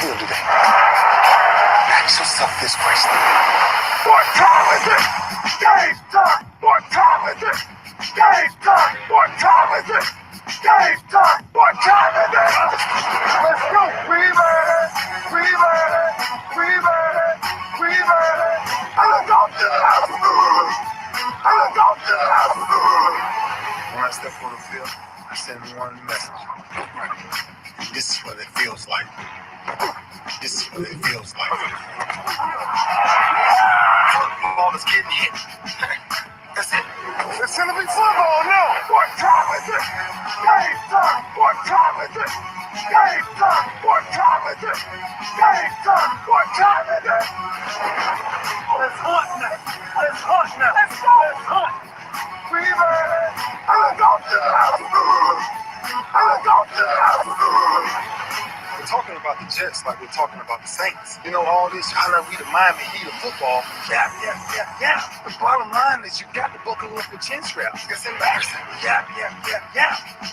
He gonna do that. Ask yourself this question. What time is it? Game time! What time is it? Game time! What time is it? Game time! What time is it? Let's go! We made it! We made it! We made it! We made it! I'm going to the house! I'm going to the house! When I step on the field, I send one message. This is what it feels like. This is what it feels like. Football is getting hit. That's it. It's gonna be football now. What time is it? Game time. What time is it? Game time. What time is it? Game time. What time is it? Let's hunt now. Let's hunt now. Let's go. Let's hunt. We made it. I'm going to the house. I'm going to the house. We're talking about the Jets like we're talking about the Saints. You know, all this, how we the Miami Heat of football. Yeah. The bottom line is you got to buckle up your chin straps. It's embarrassing. Yeah.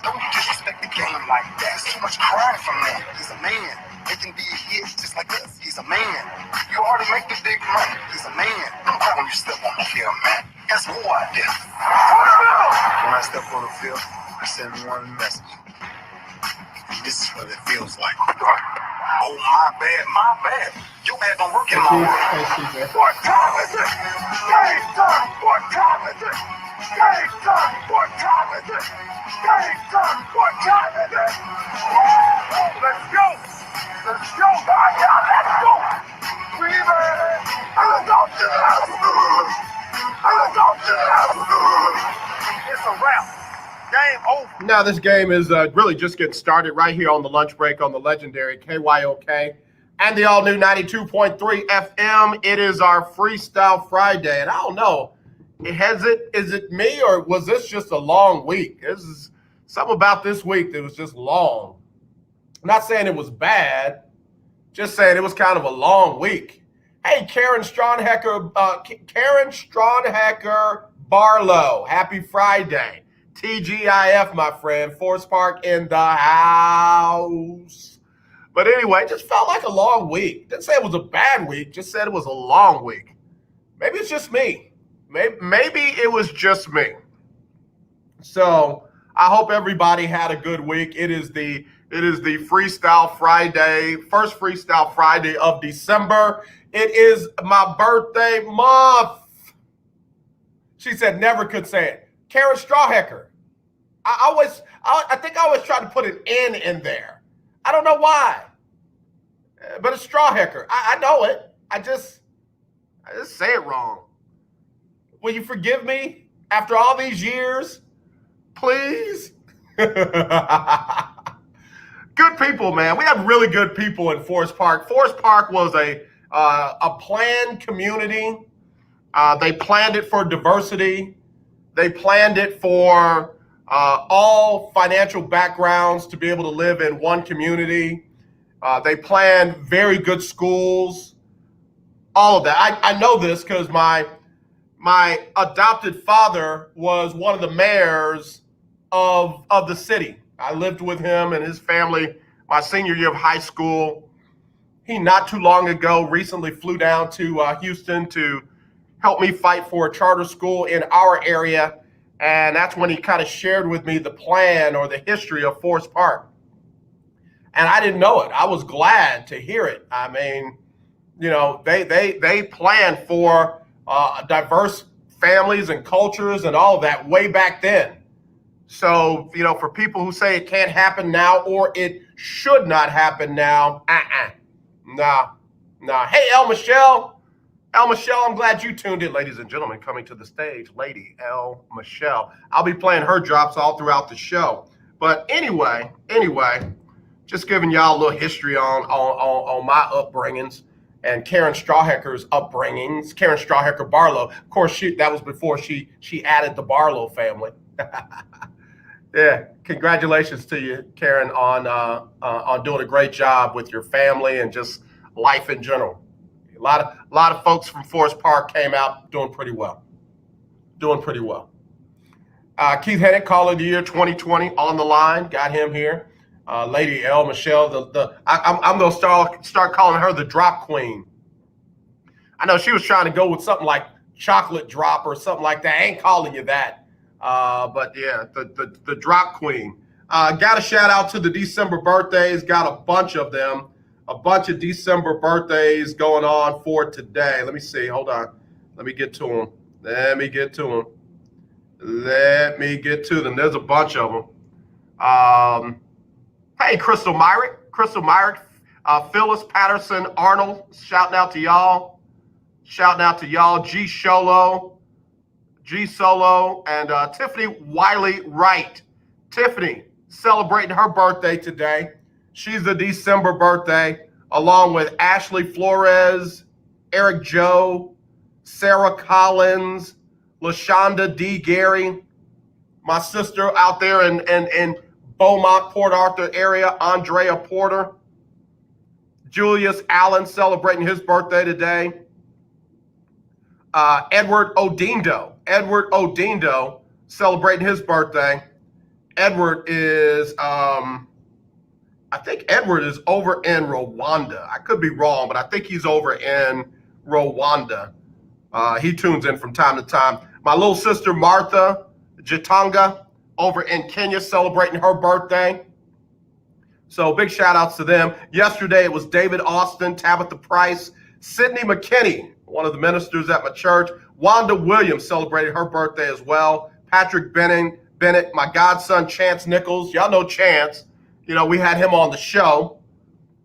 Don't you disrespect the game like that. There's too much crying from that. He's a man. He can be a hit just like us. He's a man. You already make the big money. He's a man. Don't cry when you step on the field, man. That's more idea. When I step on the field, I send one message. This is what it feels like. Oh, my bad. You bad don't work in my world. What time is it? Game time. What time is it? Game time. What time is it? Game time. What time is it? Let's go. Let's go. Let's go. We made it. I'm going to the house. I'm going to the house. It's a wrap. Game over. Now this game is really just getting started right here on the lunch break on the legendary KYOK and the all-new 92.3 FM. It is our Freestyle Friday, and I don't know, is it me or was this just a long week? This is something about this week that was just long. I'm not saying it was bad, just saying it was kind of a long week. Hey, Karen Strawnhacker Barlow, happy Friday. TGIF, my friend. Forest Park in the house. But anyway, it just felt like a long week. Didn't say it was a bad week, just said it was a long week. Maybe it's just me. Maybe it was just me. So I hope everybody had a good week. It is the Freestyle Friday, first Freestyle Friday of December. It is my birthday month. She said never could say it. Karen Strawhecker. I think I always try to put an N in there. I don't know why, but it's Strawhecker. I know it. I just say it wrong. Will you forgive me after all these years, please? Good people, man. We have really good people in Forest Park. Forest Park was a planned community. They planned it for diversity. They planned it for all financial backgrounds to be able to live in one community. They planned very good schools, all of that. I know this because my adopted father was one of the mayors of the city. I lived with him and his family my senior year of high school. He not too long ago recently flew down to Houston to help me fight for a charter school in our area. And that's when he kind of shared with me the plan or the history of Forest Park. And I didn't know it. I was glad to hear it. I mean, you know, they planned for diverse families and cultures and all of that way back then. So, you know, for people who say it can't happen now or it should not happen now, nah. Hey, El Michelle, I'm glad you tuned in, ladies and gentlemen. Coming to the stage, Lady El Michelle. I'll be playing her drops all throughout the show. But anyway, just giving y'all a little history on my upbringings and Karen Strawhecker's upbringings. Karen Strawhecker Barlow. Of course, that was before she added the Barlow family. Yeah, congratulations to you, Karen, on doing a great job with your family and just life in general. A lot of folks from Forest Park came out doing pretty well. Keith Hennick, Caller of the Year 2020 on the line. Got him here. Lady L. Michelle. I'm going to start calling her the drop queen. I know she was trying to go with something like chocolate drop or something like that. I ain't calling you that. But yeah, the drop queen. Got a shout out to the December birthdays. Got a bunch of them. A bunch of December birthdays going on for today. Let me see. Hold on. Let me get to them. Let me get to them. There's a bunch of them. Hey, Crystal Myrick. Phyllis Patterson Arnold. Shouting out to y'all. G Solo, and Tiffany Wiley Wright. Tiffany celebrating her birthday today. She's a December birthday, along with Ashley Flores, Eric Joe, Sarah Collins, LaShonda D. Gary, my sister out there in Beaumont, Port Arthur area, Andrea Porter, Julius Allen celebrating his birthday today. Edward Odindo celebrating his birthday. Edward is, I think Edward is over in Rwanda. I could be wrong, but I think he's over in Rwanda. He tunes in from time to time. My little sister Martha Jatanga over in Kenya celebrating her birthday. So big shout outs to them. Yesterday it was David Austin, Tabitha Price, Sydney McKinney, one of the ministers at my church. Wanda Williams celebrated her birthday as well. Patrick Bennett, my godson Chance Nichols. Y'all know Chance. You know, we had him on the show.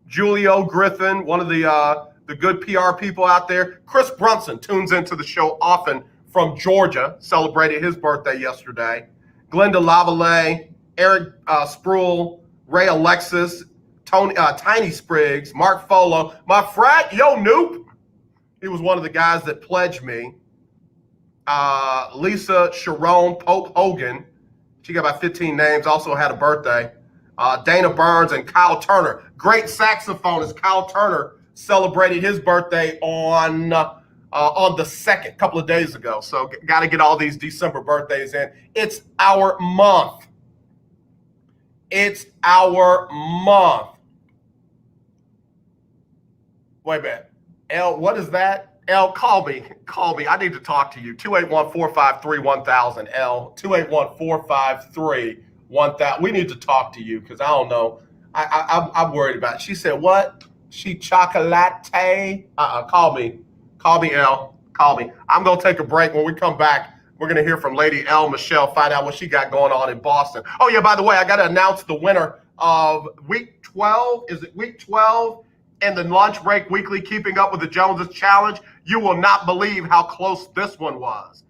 Julio Griffin, one of the good PR people out there. Chris Brunson tunes into the show often from Georgia, celebrated his birthday yesterday. Glenda Lavallee, Eric Spruill, Ray Alexis, Tiny Spriggs, Mark Folo, my frat, Yo Noop. He was one of the guys that pledged me. Lisa Sharon Pope Hogan, she got about 15 names, also had a birthday. Dana Burns and Kyle Turner. Great saxophonist Kyle Turner celebrated his birthday on the 2nd, a couple of days ago. So got to get all these December birthdays in. It's our month. Wait a minute. L, what is that? L, call me. I need to talk to you. 281-453-1000. L, 281-453-1000. We need to talk to you because I don't know. I'm worried about it. She said, what? She chocolate? Call me, L. Call me. I'm going to take a break. When we come back, we're going to hear from Lady L. Michelle, find out what she got going on in Boston. Oh, yeah, by the way, I got to announce the winner of week 12. Is it week 12? And the lunch break weekly Keeping Up with the Joneses challenge. You will not believe how close this one was.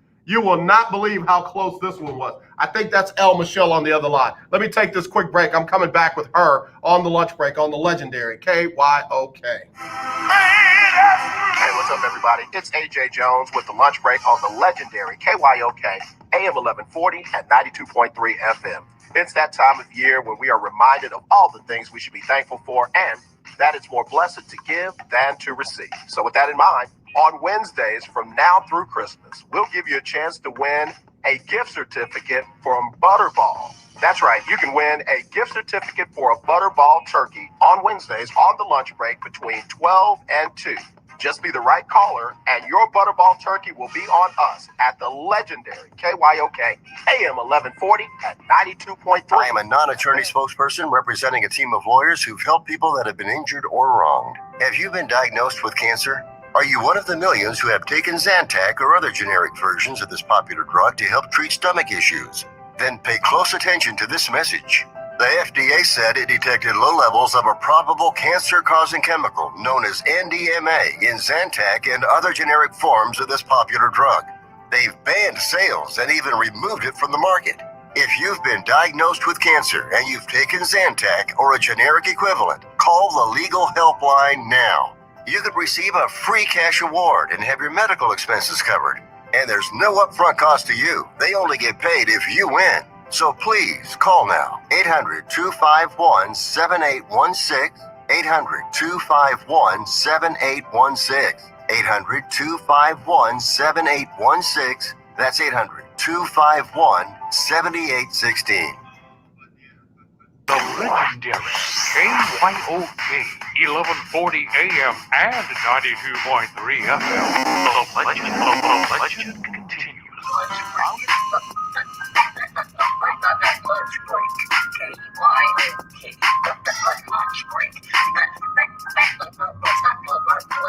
I think that's L. Michelle on the other line. Let me take this quick break. I'm coming back with her on the lunch break on the legendary KYOK. Hey, what's up, everybody? It's AJ Jones with the lunch break on the legendary KYOK, AM 1140 at 92.3 FM. It's that time of year when we are reminded of all the things we should be thankful for and that it's more blessed to give than to receive. So with that in mind, on Wednesdays from now through Christmas, we'll give you a chance to win a gift certificate from Butterball. That's right, you can win a gift certificate for a Butterball turkey on Wednesdays on the lunch break between 12 and 2. Just be the right caller, and your Butterball turkey will be on us at the legendary KYOK AM 1140 at 92.3. I am a non-attorney spokesperson representing a team of lawyers who've helped people that have been injured or wronged. Have you been diagnosed with cancer? Are you one of the millions who have taken Zantac or other generic versions of this popular drug to help treat stomach issues? Then pay close attention to this message. The FDA said it detected low levels of a probable cancer-causing chemical known as NDMA in Zantac and other generic forms of this popular drug. They've banned sales and even removed it from the market. If you've been diagnosed with cancer and you've taken Zantac or a generic equivalent, call the legal helpline now. You could receive a free cash award and have your medical expenses covered. And there's no upfront cost to you. They only get paid if you win. So please call now. 800-251-7816. 800-251-7816. 800-251-7816. That's 800-251-7816. The legendary KYOK 1140 AM and 92.3 FM. The legend continues.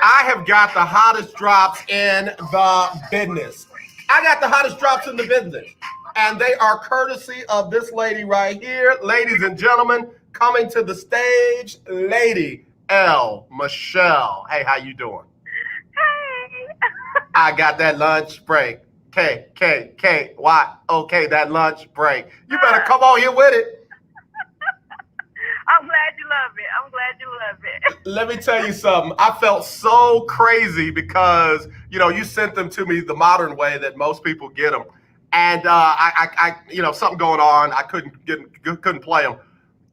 I have got the hottest drops in the business. I got the hottest drops in the business. And they are courtesy of this lady right here. Ladies and gentlemen, coming to the stage, Lady L. Michelle. Hey, how you doing? Hey. I got that lunch break. KYOK, that lunch break. You better come on here with it. I'm glad you love it. I'm glad you love it. Let me tell you something. I felt so crazy because, you sent them to me the modern way that most people get them. And I something going on. I couldn't play them.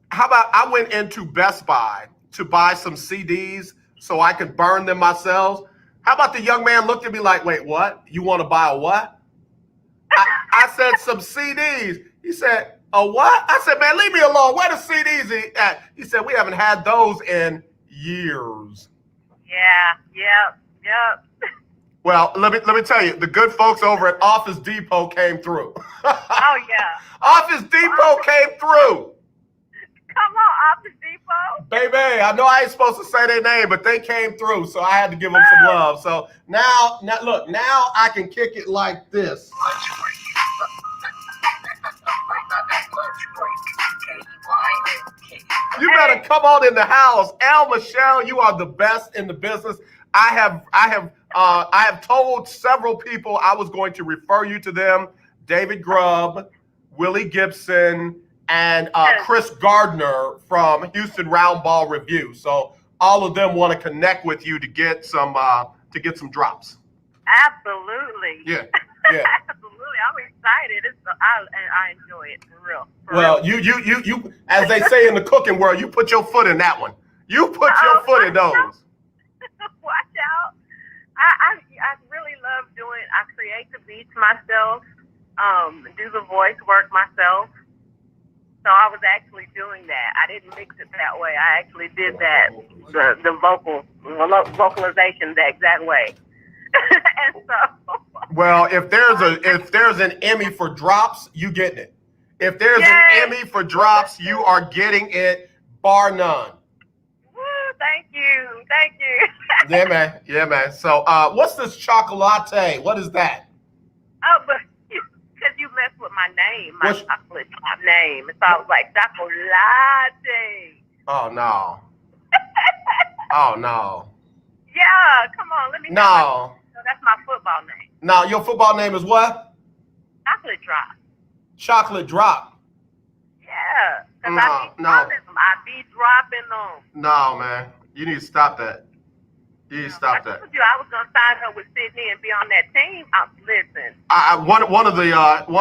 How about I went into Best Buy to buy some CDs so I could burn them myself? How about the young man looked at me like, wait, what? You want to buy a what? I said, some CDs. He said, a what? I said, man, leave me alone. Where the CDs at? He said, we haven't had those in years. Yep. Well, let me tell you, the good folks over at Office Depot came through. Oh, yeah. Office Depot came through. Come on, Office Depot. Baby, I know I ain't supposed to say their name, but they came through, so I had to give them some love. So now I can kick it like this. You better come on in the house. L. Michelle, you are the best in the business. I have told several people I was going to refer you to them. David Grubb, Willie Gibson, and Chris Gardner from Houston Round Ball Review. So all of them want to connect with you to get some drops. Absolutely. Yeah. Absolutely. I'm excited. I enjoy it for real. Well, you, as they say in the cooking world, you put your foot in that one. You put your foot in those. Watch out. I really love doing. I create the beats myself. Do the voice work myself. So I was actually doing that. I didn't mix it that way. I actually did that, the vocalization the exact way. And so. Well, if there's an Emmy for drops, you getting it. If there's an Emmy for drops, you are getting it, bar none. Woo, thank you. Yeah, man. So, what's this chocolate? What is that? Oh, but because you messed with my name, my chocolate top name. So I was like, chocolate. Oh, no. Oh, no. Yeah, come on. Let me No. That's my football name. No, your football name is what? Chocolate Drop. Chocolate Drop. Yeah. Because No. I be dropping them. No, man. You need to stop that. You need to stop that. I told you I was going to sign her with Sydney and be on that team. Listen. One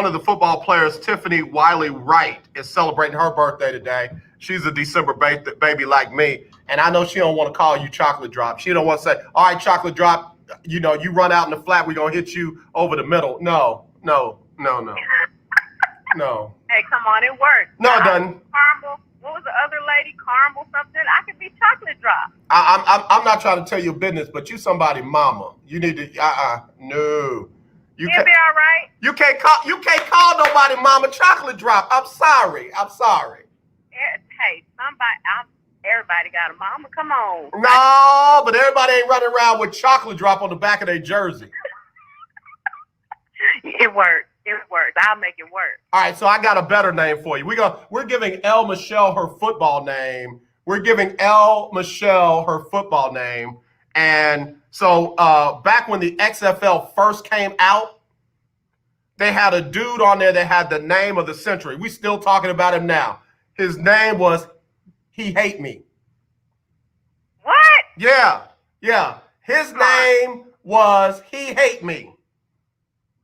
of the football players, Tiffany Wiley Wright, is celebrating her birthday today. She's a December baby like me, and I know she don't want to call you Chocolate Drop. She don't want to say, "All right, Chocolate Drop, you run out in the flat, we're gonna hit you over the middle." No. No. Hey, come on, it works. No, it doesn't. Caramel. What was the other lady? Caramel something. I could be Chocolate Drop. I'm not trying to tell your business, but you somebody mama. You need to no. You'll be all right. You can't call nobody mama. Chocolate Drop. I'm sorry. Hey, everybody got a mama. Come on. No, but everybody ain't running around with Chocolate Drop on the back of their jersey. It works. I'll make it work. All right, so I got a better name for you. We're giving L. Michelle her football name. And so back when the XFL first came out, they had a dude on there that had the name of the century. We still talking about him now. His name was He Hate Me. What? Yeah. His name was He Hate Me.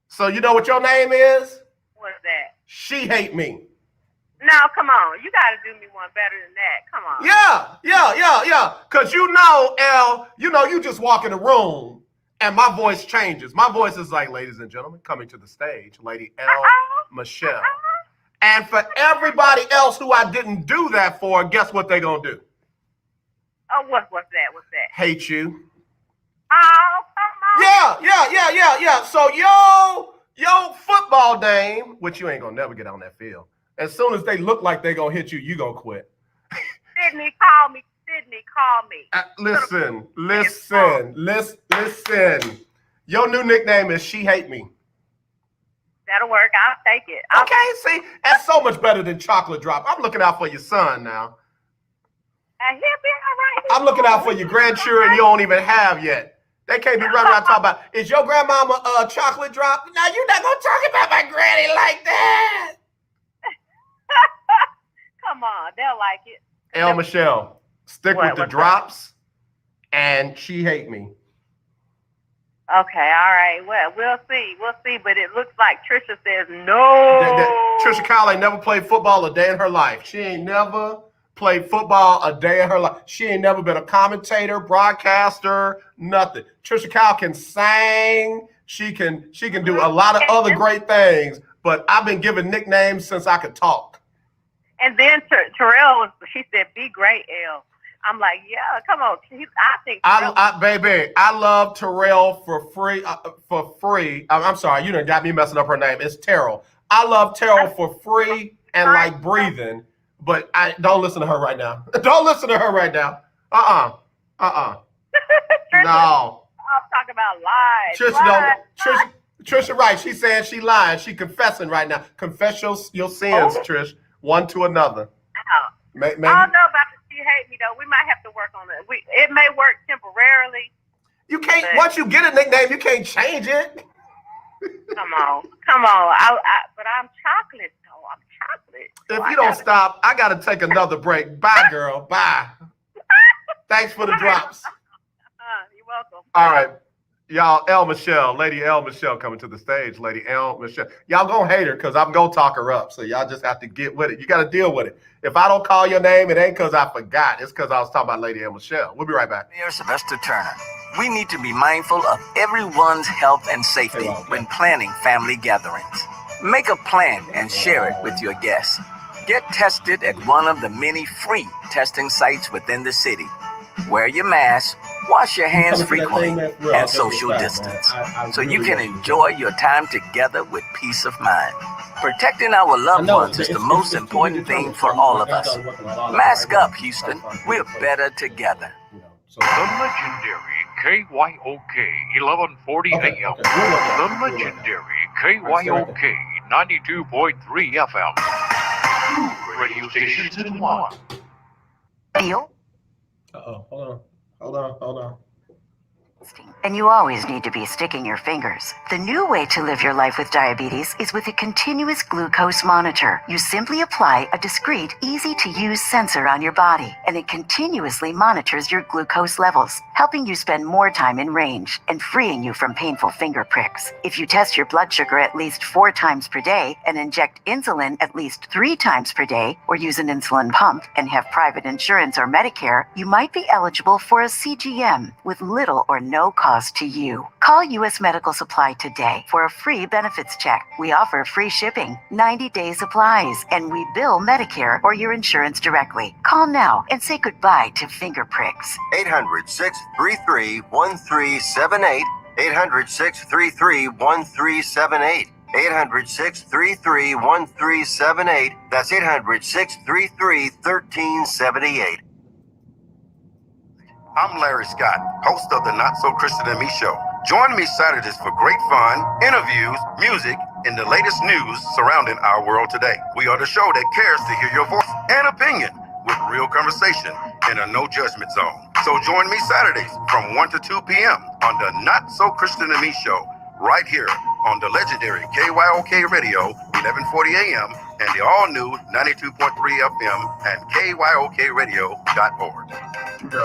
So you know what your name is? What's that? She Hate Me. No, come on. You got to do me one better than that. Come on. Yeah. Because L, you just walk in the room and my voice changes. My voice is like, ladies and gentlemen, coming to the stage, Lady L. Michelle. And for everybody else who I didn't do that for, guess what they're going to do? Oh, what's that? What's that? Hate you. Oh, come on. Yeah. So yo football name, which you ain't going to never get on that field. As soon as they look like they're going to hit you, you going to quit. Sydney, call me. Listen. Your new nickname is She Hate Me. That'll work. I'll take it. Okay, see, that's so much better than Chocolate Drop. I'm looking out for your son now. He'll be all right. I'm looking out for your grandchildren you don't even have yet. They can't be running around talking about, is your grandmama Chocolate Drop? Now, you're not going to talk about my granny like that. Come on, they'll like it. El Michelle, stick with the What's drops, and She Hate Me. Okay, all right. Well, we'll see. But it looks like Trisha says no. Trisha Kyle ain't never played football a day in her life. She ain't never played football a day in her life. She ain't never been a commentator, broadcaster, nothing. Trisha Kyle can sing. She can do a lot of other great things. But I've been given nicknames since I could talk. And then Terrell, she said, "Be great, L." I'm like, yeah, come on. I think baby, I love Terrell for free. I'm sorry, you done got me messing up her name. It's Terrell. I love Terrell for free and like breathing, but I don't listen to her right now. Don't listen to her right now. No. I'm talking about lies. Trisha, right? She's saying she lying. She confessing right now. Confess your sins, Trish, one to another. Maybe. I don't know about the She Hate Me though. We might have to work on it. It may work temporarily. You can't. Once you get a nickname, you can't change it. Come on. But I'm chocolate though. I'm chocolate. If you don't stop, I got to take another break. Bye, girl. Bye. Thanks for the drops. You're welcome. All right. Y'all, Lady L. Michelle coming to the stage. Lady L. Michelle. Y'all gonna hate her because I'm gonna talk her up. So y'all just have to get with it. You got to deal with it. If I don't call your name, it ain't because I forgot. It's because I was talking about Lady L. Michelle. We'll be right back. Mayor Sylvester Turner. We need to be mindful of everyone's health and safety when planning family gatherings. Make a plan and share it with your guests. Get tested at one of the many free testing sites within the city. Wear your mask, wash your hands frequently, and social distance, so you can enjoy your time together with peace of mind. Protecting our loved ones is the most important thing for all of us. Mask up, Houston. We're better together. The legendary KYOK 1140 AM. The legendary KYOK 92.3 FM. 2 radio stations in one. Deal? Uh-oh. Hold on. And you always need to be sticking your fingers. The new way to live your life with diabetes is with a continuous glucose monitor. You simply apply a discreet, easy-to-use sensor on your body, and it continuously monitors your glucose levels, helping you spend more time in range and freeing you from painful finger pricks. If you test your blood sugar at least 4 times per day and inject insulin at least 3 times per day, or use an insulin pump and have private insurance or Medicare, you might be eligible for a CGM with little or no cost to you. Call U.S. Medical Supply today for a free benefits check. We offer free shipping, 90-day supplies, and we bill Medicare or your insurance directly. Call now and say goodbye to finger pricks. 800-633-1378. 800-633-1378. 800-633-1378. That's 800-633-1378. I'm Larry Scott, host of the Not So Christian and Me Show. Join me Saturdays for great fun, interviews, music, and the latest news surrounding our world today. We are the show that cares to hear your voice and opinion with real conversation in a no judgment zone. So join me Saturdays from 1 to 2 p.m. on the Not So Christian and Me Show, right here on the legendary KYOK Radio, 1140 AM, and the all-new 92.3 FM and KYOKradio.org. The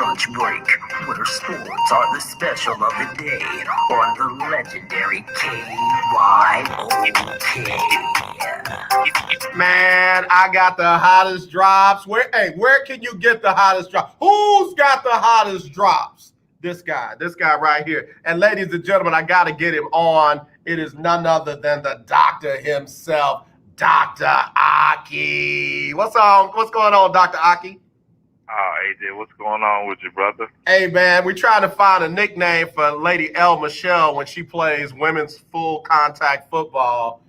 lunch break, where sports are the special of the day on the legendary KYOK. Man, I got the hottest drops. Where can you get the hottest drops? Who's got the hottest drops? This guy right here. And ladies and gentlemen, I got to get him on. It is none other than the doctor himself, Dr. Aki. What's going on, Dr. Aki? AJ, what's going on with you, brother? Hey, man, we trying to find a nickname for Lady L. Michelle when she plays women's full contact football.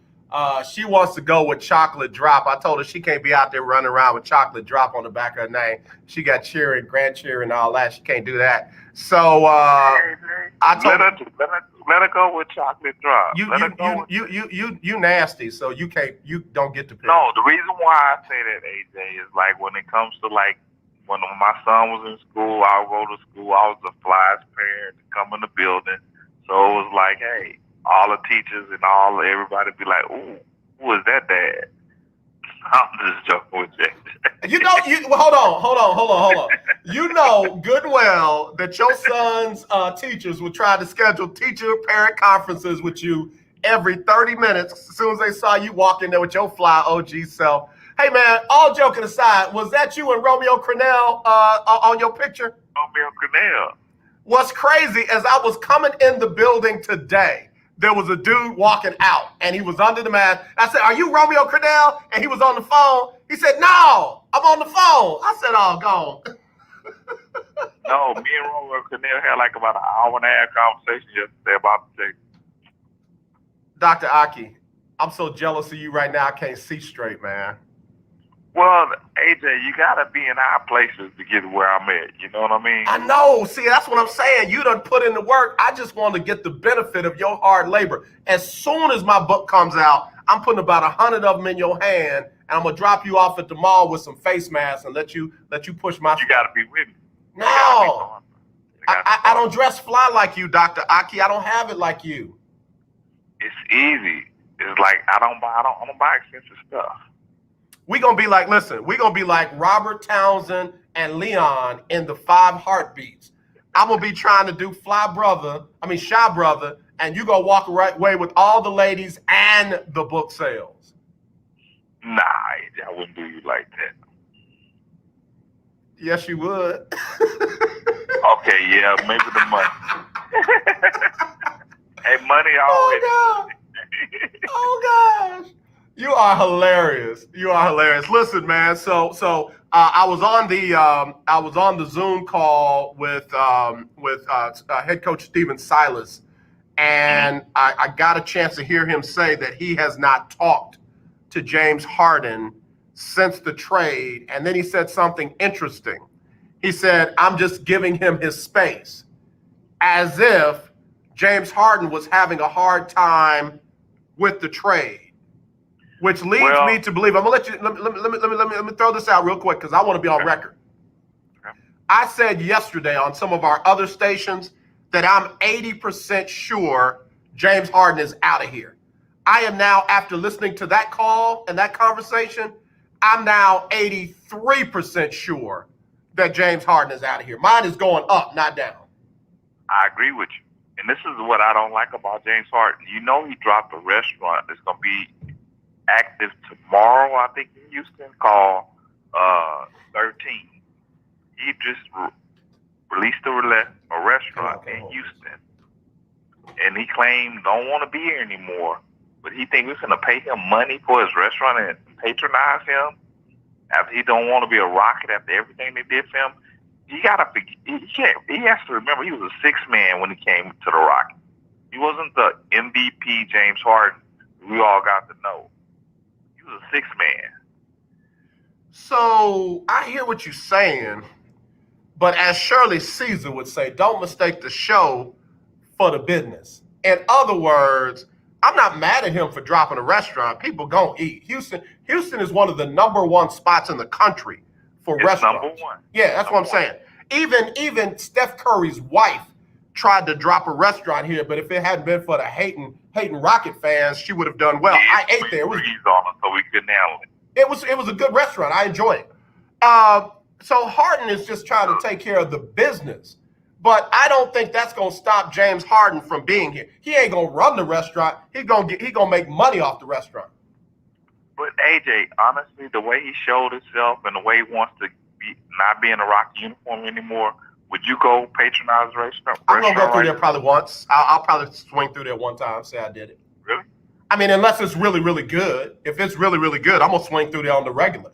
She wants to go with Chocolate Drop. I told her she can't be out there running around with Chocolate Drop on the back of her name. She got cheering, grand cheering, and all that. She can't do that. So I told her, let her go with Chocolate Drop. You nasty, so you don't get to pick. No, the reason why I say that, AJ, is like when it comes to like when my son was in school, I would go to school. I was the flyest parent to come in the building, so it was like, hey, all the teachers and everybody be like, ooh, who is that dad? I'm just joking with you. Hold on. You know good and well that your son's teachers would try to schedule teacher-parent conferences with you every 30 minutes as soon as they saw you walk in there with your fly OG self. Hey, man, all joking aside, was that you and Romeo Crennel on your picture? Romeo Crennel. What's crazy is I was coming in the building today. There was a dude walking out, and he was under the mask. I said, are you Romeo Crennel? And he was on the phone. He said, no, I'm on the phone. I said, oh, gone. No, me and Romeo Crennel had like about an hour and a half conversation yesterday about the ticket. Dr. Aki, I'm so jealous of you right now. I can't see straight, man. Well, AJ, you gotta be in our places to get where I'm at. You know what I mean? I know. See, that's what I'm saying. You done put in the work. I just want to get the benefit of your hard labor. As soon as my book comes out, I'm putting about 100 of them in your hand, and I'm gonna drop you off at the mall with some face masks and let you push my. You gotta be with me. No, I don't dress fly like you, Dr. Aki. I don't have it like you. It's easy. It's like I don't buy expensive stuff. We're going to be like Robert Townsend and Leon in the 5 Heartbeats. I'm going to be trying to do Shy Brother, and you going to walk away with all the ladies and the book sales. Nah, I wouldn't do you like that. Yes, you would. Okay, yeah, maybe the money. Hey, money always. Oh gosh. You are hilarious. Listen, man. So I was on the Zoom call with head coach Steven Silas, and I got a chance to hear him say that he has not talked to James Harden since the trade, and then he said something interesting. He said, "I'm just giving him his space," as if James Harden was having a hard time with the trade. Which leads me to believe, I'm gonna let me throw this out real quick because I want to be on record. Okay. I said yesterday on some of our other stations that I'm 80% sure James Harden is out of here. I am now, after listening to that call and that conversation, I'm now 83% sure that James Harden is out of here. Mine is going up, not down. I agree with you. And this is what I don't like about James Harden. You know he dropped a restaurant that's going to be active tomorrow, I think, in Houston, called 13. He just released a restaurant in Houston. And he claimed don't want to be here anymore. But he think we're going to pay him money for his restaurant and patronize him after he don't want to be a Rocket after everything they did for him. He has to remember he was a 6th man when he came to the Rocket. He wasn't the MVP James Harden we all got to know. He was a 6th man. So I hear what you're saying, but as Shirley Caesar would say, don't mistake the show for the business. In other words, I'm not mad at him for dropping a restaurant. People gonna eat. Houston is one of the #1 spots in the country for restaurants. #1. Yeah, that's what I'm saying. Even Steph Curry's wife tried to drop a restaurant here, but if it hadn't been for the hating Rocket fans, she would have done well. I ate there. So we couldn't handle it. It was a good restaurant. I enjoyed it. So Harden is just trying to take care of the business. But I don't think that's going to stop James Harden from being here. He ain't going to run the restaurant. He going to make money off the restaurant. But AJ, honestly, the way he showed himself and the way he wants to not be in a Rocky uniform anymore, would you go patronize the restaurant? I'm going to go through there probably once. I'll probably swing through there one time, say I did it. Really? I mean, unless it's really, really good. If it's really, really good, I'm gonna swing through there on the regular.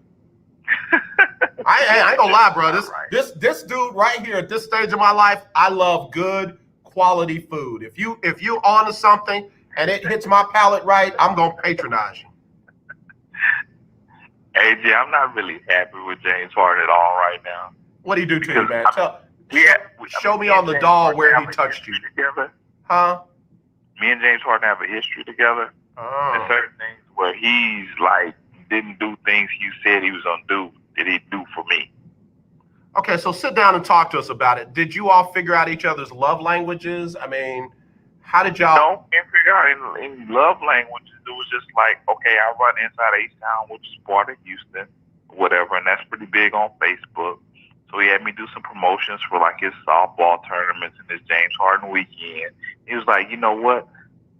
I ain't gonna lie, bro. This dude right here at this stage of my life, I love good quality food. If you onto something and it hits my palate right, I'm gonna patronize you. AJ, I'm not really happy with James Harden at all right now. What do you do to you, man? Show me on the doll where he touched you. Together. Huh? Me and James Harden have a history together. Oh. There's certain things where he's like didn't do things he said he was gonna do that he'd do for me. Okay, so sit down and talk to us about it. Did you all figure out each other's love languages? I mean, how did y'all? No, can't figure out in love languages. It was just like, okay, I run inside H-Town, which is part of Houston, whatever, and that's pretty big on Facebook. So he had me do some promotions for like his softball tournaments and his James Harden weekend. He was like, you know what?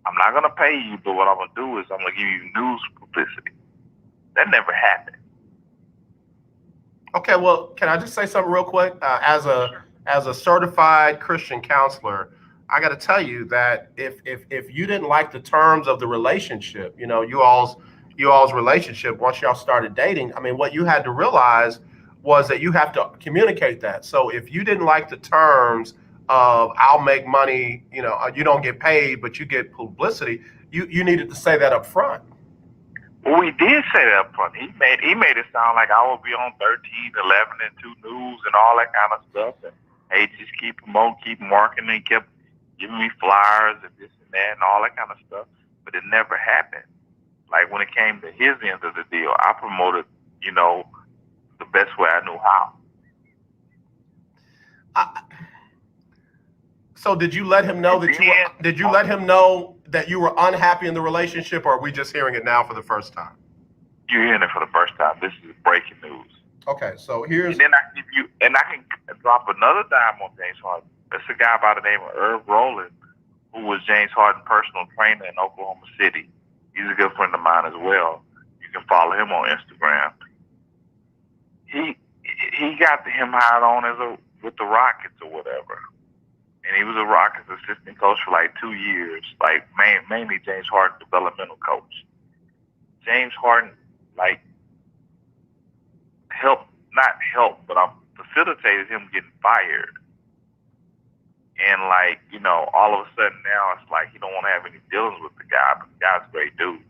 I'm not gonna pay you, but what I'm gonna do is I'm gonna give you news publicity. That never happened. Okay, well, can I just say something real quick? As a certified Christian counselor, I got to tell you that if you didn't like the terms of the relationship, you know, you all's relationship, once y'all started dating, I mean, what you had to realize was that you have to communicate that. So if you didn't like the terms of I'll make money, you know, you don't get paid, but you get publicity, you needed to say that up front. Well, we did say that up front. He made it sound like I would be on 13, 11, and 2 News and all that kind of stuff. And hey, just keep promoting, keep marketing. He kept giving me flyers and this and that and all that kind of stuff. But it never happened. Like when it came to his end of the deal, I promoted, you know, the best way I knew how. So did you let him know let him know that you were unhappy in the relationship, or are we just hearing it now for the first time? You're hearing it for the first time. This is breaking news. Okay, so here's. And then I can drop another dime on James Harden. There's a guy by the name of Irv Rowland, who was James Harden's personal trainer in Oklahoma City. He's a good friend of mine as well. You can follow him on Instagram. He got him hired on with the Rockets or whatever. And he was a Rockets assistant coach for like 2 years, like mainly James Harden developmental coach. James Harden like but I facilitated him getting fired. And like, you know, all of a sudden now it's like he don't want to have any dealings with the guy, but the guy's a great dude.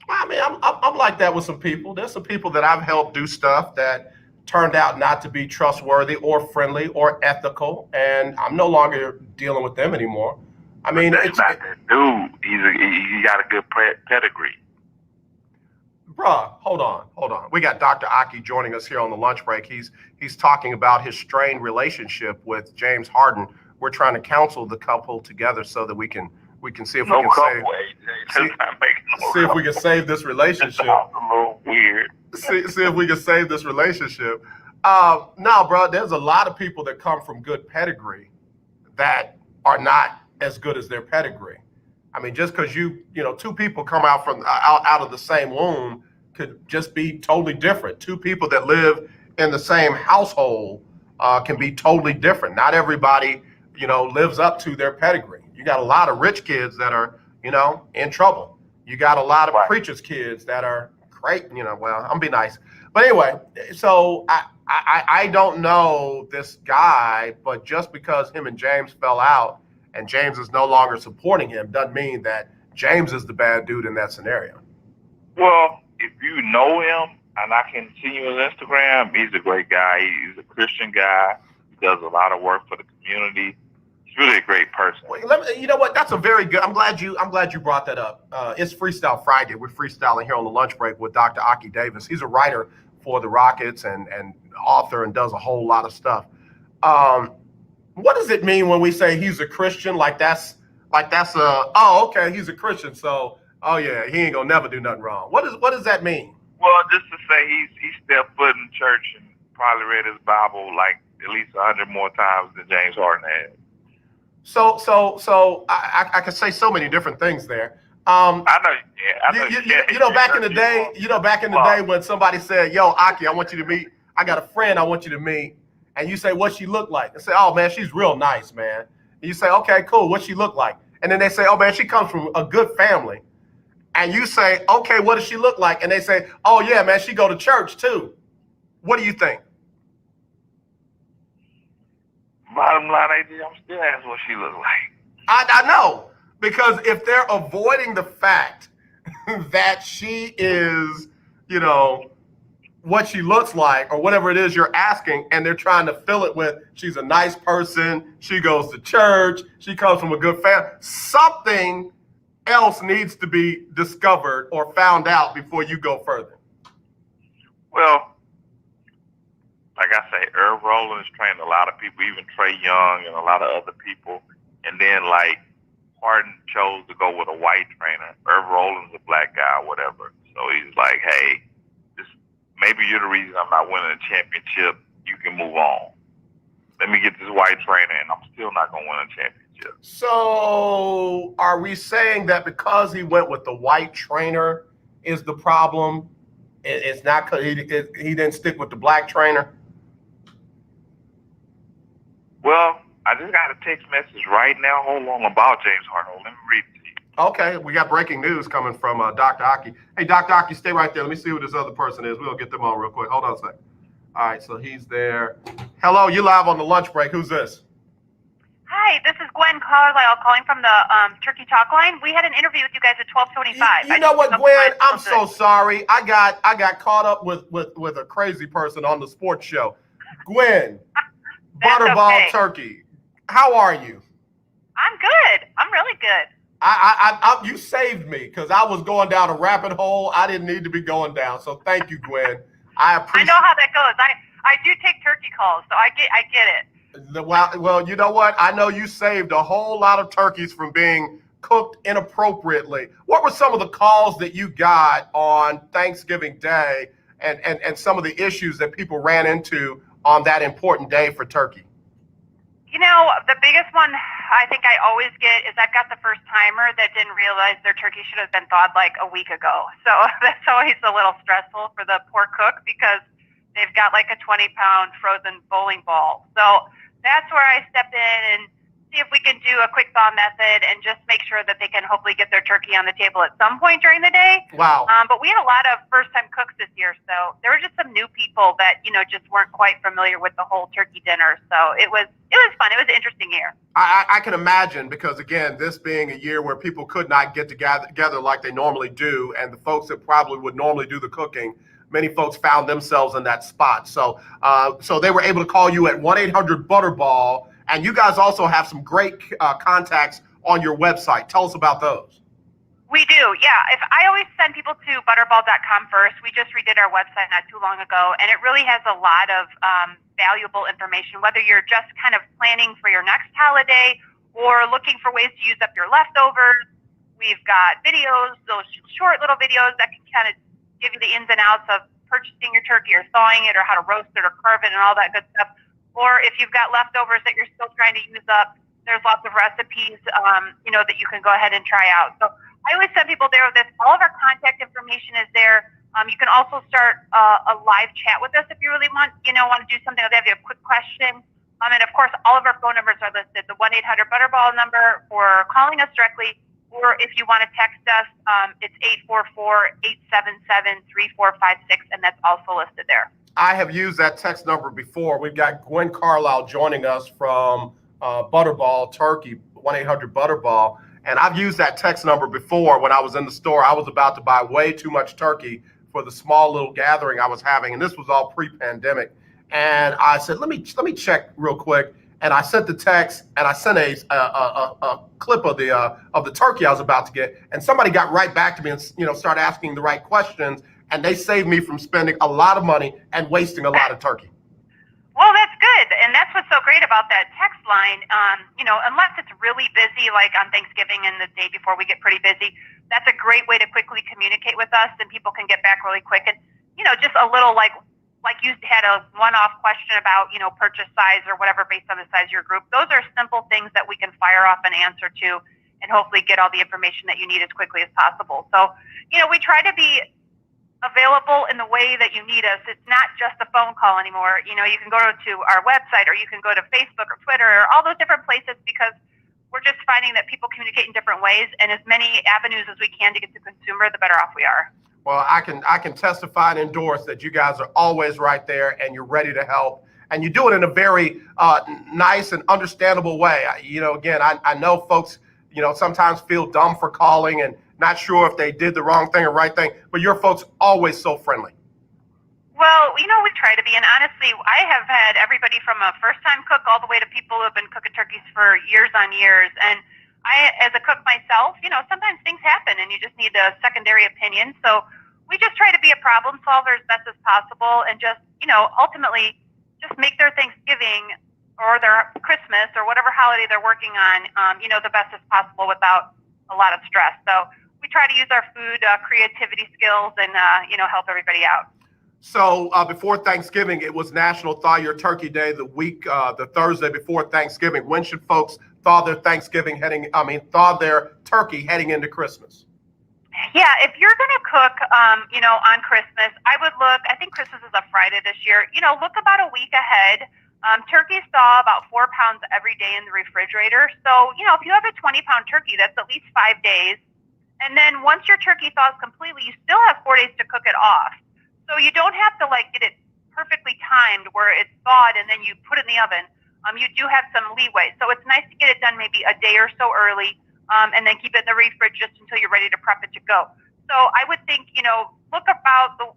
I mean, I'm like that with some people. There's some people that I've helped do stuff that turned out not to be trustworthy or friendly or ethical, and I'm no longer dealing with them anymore. I mean, that's not that dude. He got a good pedigree. Bruh, hold on. We got Dr. Aki joining us here on the lunch break. He's talking about his strained relationship with James Harden. We're trying to counsel the couple together so that we can see if we can save this relationship. Sounds a little weird. See if we can save this relationship. No, bro, there's a lot of people that come from good pedigree that are not as good as their pedigree. I mean, just because you know, two people come out of the same womb could just be totally different. Two people that live in the same household can be totally different. Not everybody, you know, lives up to their pedigree. You got a lot of rich kids that are, you know, in trouble. You got a lot of preachers' kids that are great, you know, well, I'm be nice. But anyway, so I don't know this guy, but just because him and James fell out and James is no longer supporting him doesn't mean that James is the bad dude in that scenario. Well, if you know him, and I can see you on Instagram, he's a great guy. He's a Christian guy. He does a lot of work for the community. He's really a great person. You know what? That's a very good. I'm glad you brought that up. It's Freestyle Friday. We're freestyling here on the lunch break with Dr. Aki Davis. He's a writer for the Rockets and author and does a whole lot of stuff. What does it mean when we say he's a Christian? Like that's okay, he's a Christian, so yeah, he ain't gonna never do nothing wrong. What does that mean? Well, just to say he stepped foot in church and probably read his Bible like at least 100 more times than James Harden had. So I could say so many different things there. I know you can. You know, back in the day when somebody said, "Yo, Aki, I want you to meet. I got a friend I want you to meet," and you say, "What she look like?" And say, "Oh man, she's real nice, man." And you say, "Okay, cool. What she look like?" And then they say, "Oh man, she comes from a good family." and you say, okay, what does she look like? And they say, oh yeah, man, she go to church too. What do you think? Bottom line, I'm still asking what she looks like. I know, because if they're avoiding the fact that she is, you know, what she looks like or whatever it is you're asking, and they're trying to fill it with she's a nice person, she goes to church, she comes from a good family, something else needs to be discovered or found out before you go further. Well, like I say, Irv Rollins trained a lot of people, even Trey Young and a lot of other people. And then, like, Harden chose to go with a white trainer. Irv Rollins a black guy or whatever. So he's like, hey, maybe you're the reason I'm not winning a championship. You can move on. Let me get this white trainer, and I'm still not going to win a championship. So are we saying that because he went with the white trainer is the problem? It's not because he didn't stick with the black trainer? Well, I just got a text message right now. Hold on, about James Harden. Let me read it to you. Okay, we got breaking news coming from Dr. Aki. Hey, Dr. Aki, stay right there. Let me see who this other person is. We'll get them on real quick. Hold on a second. All right, so he's there. Hello, you live on the lunch break. Who's this? Hi, this is Gwen Carlisle calling from the Turkey Talk line. We had an interview with you guys at 12:25. You know what, Gwen? I'm so sorry. I got caught up with a crazy person on the sports show. Gwen, Butterball okay. Turkey. How are you? I'm good. I'm really good. You saved me because I was going down a rabbit hole I didn't need to be going down. So thank you, Gwen. I appreciate. I know how that goes. I do take turkey calls, so I get it. Well, you know what? I know you saved a whole lot of turkeys from being cooked inappropriately. What were some of the calls that you got on Thanksgiving Day and some of the issues that people ran into on that important day for turkey? You know, the biggest one I think I always get is I've got the first timer that didn't realize their turkey should have been thawed like a week ago. So that's always a little stressful for the poor cook because they've got like a 20-pound frozen bowling ball. So that's where I step in and see if we can do a quick thaw method and just make sure that they can hopefully get their turkey on the table at some point during the day. Wow. But we had a lot of first-time cooks this year, so there were just some new people that, you know, just weren't quite familiar with the whole turkey dinner. So it was fun. It was an interesting year. I can imagine because, again, this being a year where people could not get together like they normally do, and the folks that probably would normally do the cooking, many folks found themselves in that spot. So they were able to call you at 1-800-BUTTERBALL. And you guys also have some great contacts on your website. Tell us about those. We do, yeah. I always send people to butterball.com first. We just redid our website not too long ago, and it really has a lot of valuable information, whether you're just kind of planning for your next holiday or looking for ways to use up your leftovers. We've got videos, those short little videos that can kind of give you the ins and outs of purchasing your turkey or thawing it or how to roast it or carve it and all that good stuff. Or if you've got leftovers that you're still trying to use up, there's lots of recipes, you know, that you can go ahead and try out. So I always send people there with this. All of our contact information is there. You can also start a live chat with us if you really want to do something, or they have a quick question. And of course, all of our phone numbers are listed. The 1-800-BUTTERBALL number for calling us directly, or if you want to text us, it's 844-877-3456, and that's also listed there. I have used that text number before. We've got Gwen Carlisle joining us from Butterball Turkey, 1-800-BUTTERBALL. And I've used that text number before when I was in the store. I was about to buy way too much turkey for the small little gathering I was having. And this was all pre-pandemic. And I said, let me check real quick. And I sent the text and I sent a clip of the turkey I was about to get. And somebody got right back to me and started asking the right questions. And they saved me from spending a lot of money and wasting a lot of turkey. Well, that's good. And that's what's so great about that text line. Unless it's really busy, like on Thanksgiving and the day before we get pretty busy, that's a great way to quickly communicate with us, and people can get back really quick. And, just a little like you had a one-off question about, purchase size or whatever based on the size of your group. Those are simple things that we can fire off an answer to and hopefully get all the information that you need as quickly as possible. So, we try to be available in the way that you need us. It's not just a phone call anymore. You can go to our website, or you can go to Facebook or Twitter or all those different places, because we're just finding that people communicate in different ways, and as many avenues as we can to get to consumer, the better off we are. Well, I can testify and endorse that you guys are always right there and you're ready to help. And you do it in a very nice and understandable way. Again, I know folks, sometimes feel dumb for calling and not sure if they did the wrong thing or right thing, but your folks always so friendly. Well, we try to be, and honestly, I have had everybody from a first-time cook all the way to people who have been cooking turkeys for years on years. And I, as a cook myself, sometimes things happen and you just need a secondary opinion. So we just try to be a problem solver as best as possible and just, ultimately just make their Thanksgiving or their Christmas or whatever holiday they're working on, the best as possible without a lot of stress. So we try to use our food creativity skills and, help everybody out. So before Thanksgiving, it was National Thaw Your Turkey Day, the Thursday before Thanksgiving. When should folks thaw their thaw their turkey heading into Christmas? Yeah, if you're going to cook, on Christmas, I think Christmas is a Friday this year, look about a week ahead. Turkeys thaw about 4 pounds every day in the refrigerator. So, if you have a 20-pound turkey, that's at least 5 days. And then once your turkey thaws completely, you still have 4 days to cook it off. So you don't have to get it perfectly timed where it's thawed and then you put it in the oven. You do have some leeway. So it's nice to get it done maybe a day or so early, and then keep it in the refrigerator just until you're ready to prep it to go. So I would think, look about the,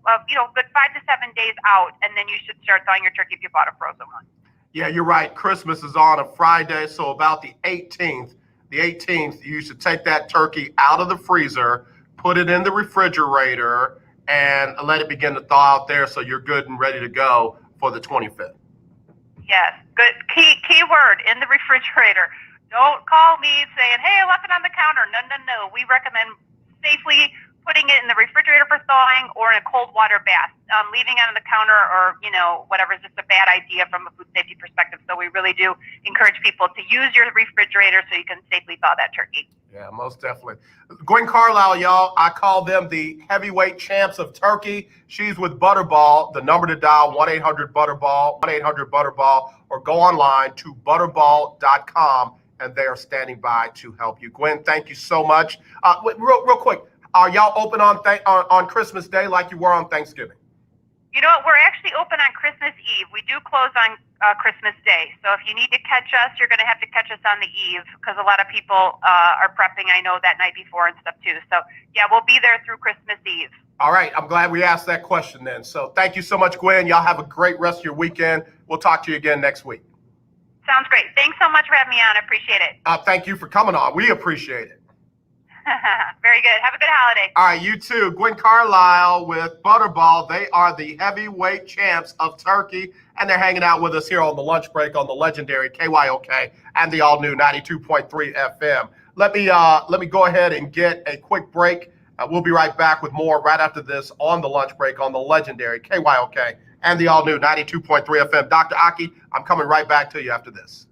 good 5 to 7 days out, and then you should start thawing your turkey if you bought a frozen one. Yeah, you're right. Christmas is on a Friday, so about the 18th, you should take that turkey out of the freezer, put it in the refrigerator, and let it begin to thaw out there so you're good and ready to go for the 25th. Yes, good. Key word, in the refrigerator. Don't call me saying, hey, I left it on the counter. No. We recommend safely putting it in the refrigerator for thawing or in a cold water bath. Leaving it on the counter or, whatever is just a bad idea from a food safety perspective. So we really do encourage people to use your refrigerator so you can safely thaw that turkey. Yeah, most definitely. Gwen Carlisle, y'all, I call them the heavyweight champs of turkey. She's with Butterball. The number to dial, 1-800-BUTTERBALL, 1-800-BUTTERBALL, or go online to butterball.com, and they are standing by to help you. Gwen, thank you so much. Real quick, are y'all open on Christmas Day like you were on Thanksgiving? You know what? We're actually open on Christmas Eve. We do close on Christmas Day. So if you need to catch us, you're going to have to catch us on the eve because a lot of people are prepping, I know, that night before and stuff too. So, yeah, we'll be there through Christmas Eve. All right. I'm glad we asked that question then. So thank you so much, Gwen. Y'all have a great rest of your weekend. We'll talk to you again next week. Sounds great. Thanks so much for having me on. I appreciate it. Thank you for coming on. We appreciate it. Very good. Have a good holiday. All right, you too. Gwen Carlisle with Butterball. They are the heavyweight champs of turkey, and they're hanging out with us here on the lunch break on the legendary KYOK and the all-new 92.3 FM. Let me go ahead and get a quick break. We'll be right back with more right after this on the lunch break on the legendary KYOK and the all-new 92.3 FM. Dr. Aki, I'm coming right back to you after this.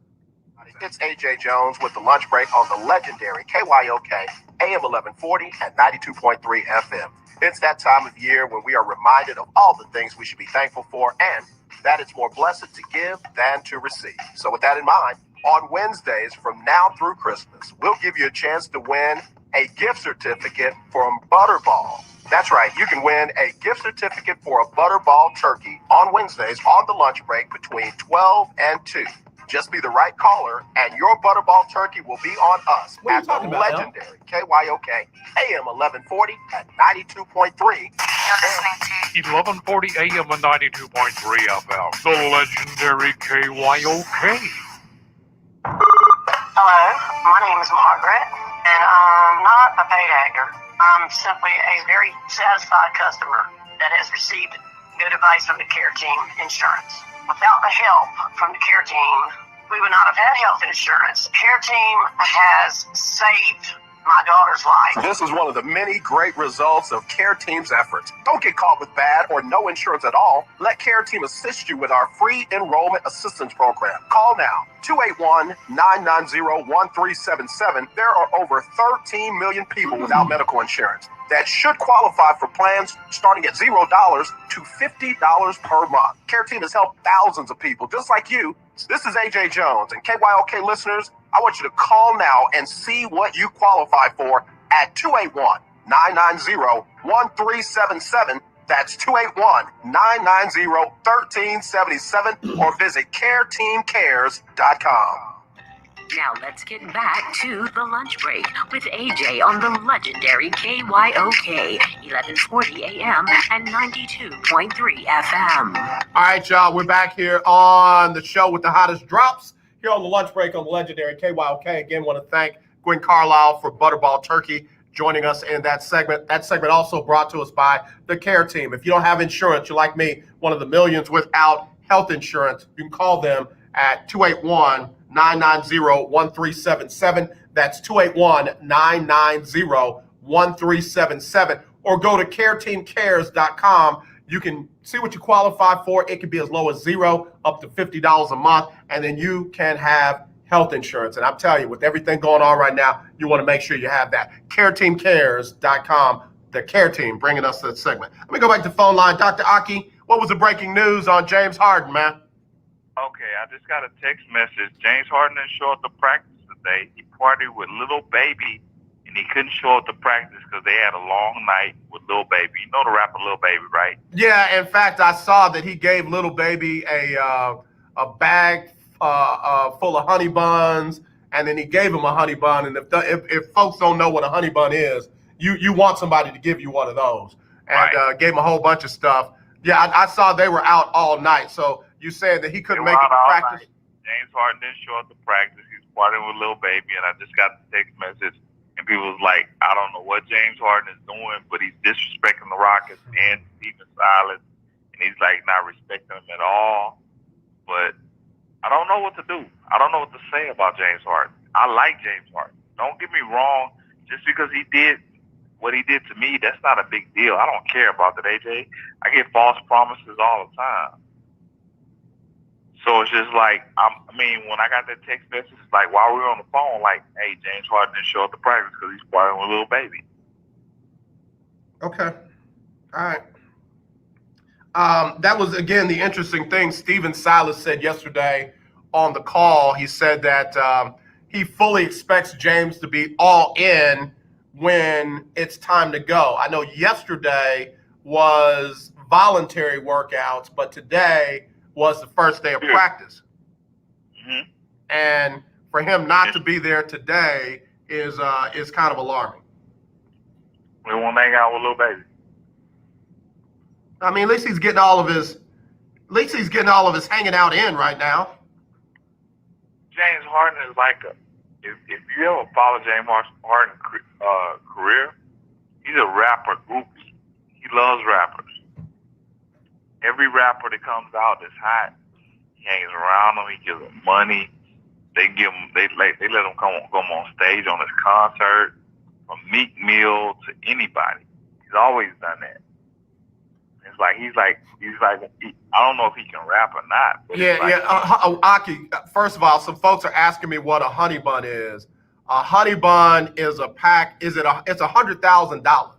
It's AJ Jones with the lunch break on the legendary KYOK AM 1140 and 92.3 FM. It's that time of year when we are reminded of all the things we should be thankful for and that it's more blessed to give than to receive. So with that in mind, on Wednesdays from now through Christmas, we'll give you a chance to win a gift certificate from Butterball. That's right, you can win a gift certificate for a Butterball turkey on Wednesdays on the lunch break between 12 and 2. Just be the right caller, and your Butterball turkey will be on us at the legendary KYOK AM 1140 and 92.3. You're listening to 1140 AM and 92.3 FM, the legendary KYOK. Hello, my name is Margaret, and I'm not a paid actor. I'm simply a very satisfied customer that has received good advice from the care team insurance. Without the help from the care team, we would not have had health insurance. The care team has saved my daughter's life. This is one of the many great results of Care Team's efforts. Don't get caught with bad or no insurance at all. Let Care Team assist you with our free enrollment assistance program. Call now, 281-990-1377. There are over 13 million people without medical insurance. that should qualify for plans starting at $0 to $50 per month. Care Team has helped thousands of people just like you. This is AJ Jones, and KYOK listeners, I want you to call now and see what you qualify for at 281-990-1377. That's 281-990-1377, or visit careteamcares.com. Now let's get back to the lunch break with AJ on the legendary KYOK 1140 AM and 92.3 FM. All right, y'all, we're back here on the show with the hottest drops here on the lunch break on the legendary KYOK. Again, want to thank Gwen Carlisle for Butterball Turkey joining us in that segment. That segment also brought to us by the Care Team. If you don't have insurance, you're like me, one of the millions without health insurance, you can call them at 281-990-1377. That's 281-990-1377. Or go to careteamcares.com. You can see what you qualify for. It could be as low as $0 up to $50 a month, and then you can have health insurance. And I'm telling you, with everything going on right now, you want to make sure you have that. careteamcares.com, the Care Team bringing us this segment. Let me go back to the phone line. Dr. Aki, what was the breaking news on James Harden, man? Okay, I just got a text message. James Harden didn't show up to practice today. He partied with Little Baby, and he couldn't show up to practice because they had a long night with Little Baby. You know the rapper Little Baby, right? Yeah, in fact, I saw that he gave Little Baby a bag full of honey buns, and then he gave him a honey bun. And if folks don't know what a honey bun is, you want somebody to give you one of those. And gave him a whole bunch of stuff. Yeah, I saw they were out all night. So you said that he couldn't make it to practice? James Harden didn't show up to practice. He's partying with Little Baby, and I just got the text message, and people was like, I don't know what James Harden is doing, but he's disrespecting the Rockets and Steven Silas, and he's like not respecting them at all. But I don't know what to do. I don't know what to say about James Harden. I like James Harden. Don't get me wrong. Just because he did what he did to me, that's not a big deal. I don't care about that, AJ. I get false promises all the time. So it's just like, when I got that text message, it's like while we were on the phone, like, hey, James Harden didn't show up to practice because he's partying with Little Baby. Okay. All right. That was, again, the interesting thing Steven Silas said yesterday on the call. He said that he fully expects James to be all in when it's time to go. I know yesterday was voluntary workouts, but today was the first day of practice. Mm-hmm. And for him not to be there today is kind of alarming. We want to hang out with Little Baby. I mean, at least he's getting all of his hanging out in right now. James Harden is like if you ever follow James Harden's career, he's a rapper groupie. He loves rappers. Every rapper that comes out that's hot, he hangs around them. He gives them money. They let him come on stage on his concert, from Meek Mill to anybody. He's always done that. It's like he's like I don't know if he can rap or not. But Aki, first of all, some folks are asking me what a honey bun is. A honey bun is a pack. It's $100,000. It's $100,000.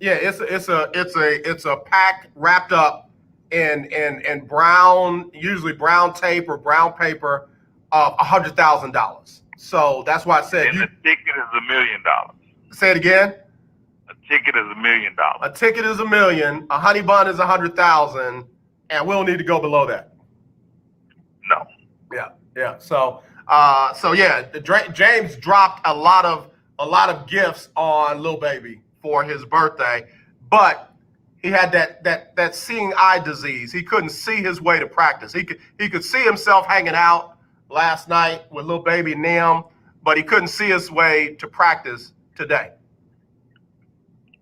Yeah, it's a pack wrapped up in brown, usually brown tape or brown paper, of $100,000. So that's why I said the ticket is $1 million. Say it again. A ticket is $1 million. A ticket is $1 million. A honey bun is $100,000, and we don't need to go below that. No. Yeah. So James dropped a lot of gifts on Lil Baby for his birthday, but he had that seeing eye disease. He couldn't see his way to practice. He could see himself hanging out last night with Lil Baby and them, but he couldn't see his way to practice today.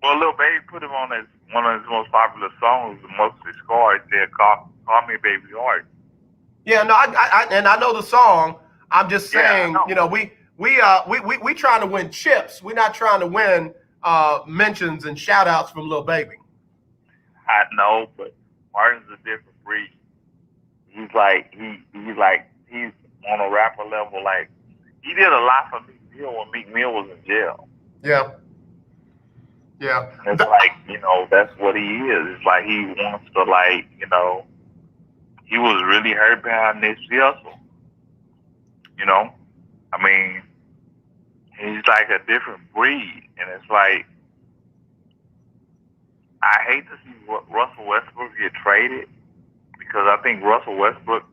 Well, Lil Baby put him on one of his most popular songs, the most of his score. He said, "Call me Baby Heart." Yeah, no, I know the song. I'm just saying, we trying to win chips. We're not trying to win mentions and shout outs from Lil Baby. I know, but Martin's a different breed. He's on a rapper level. Like, he did a lot for Meek Mill when Meek Mill was in jail. Yeah. Yeah. And it's like, that's what he is. It's like he wants to, like, he was really hurt behind this hustle. I mean, he's like a different breed. And it's like, I hate to see Russell Westbrook get traded because I think Russell Westbrook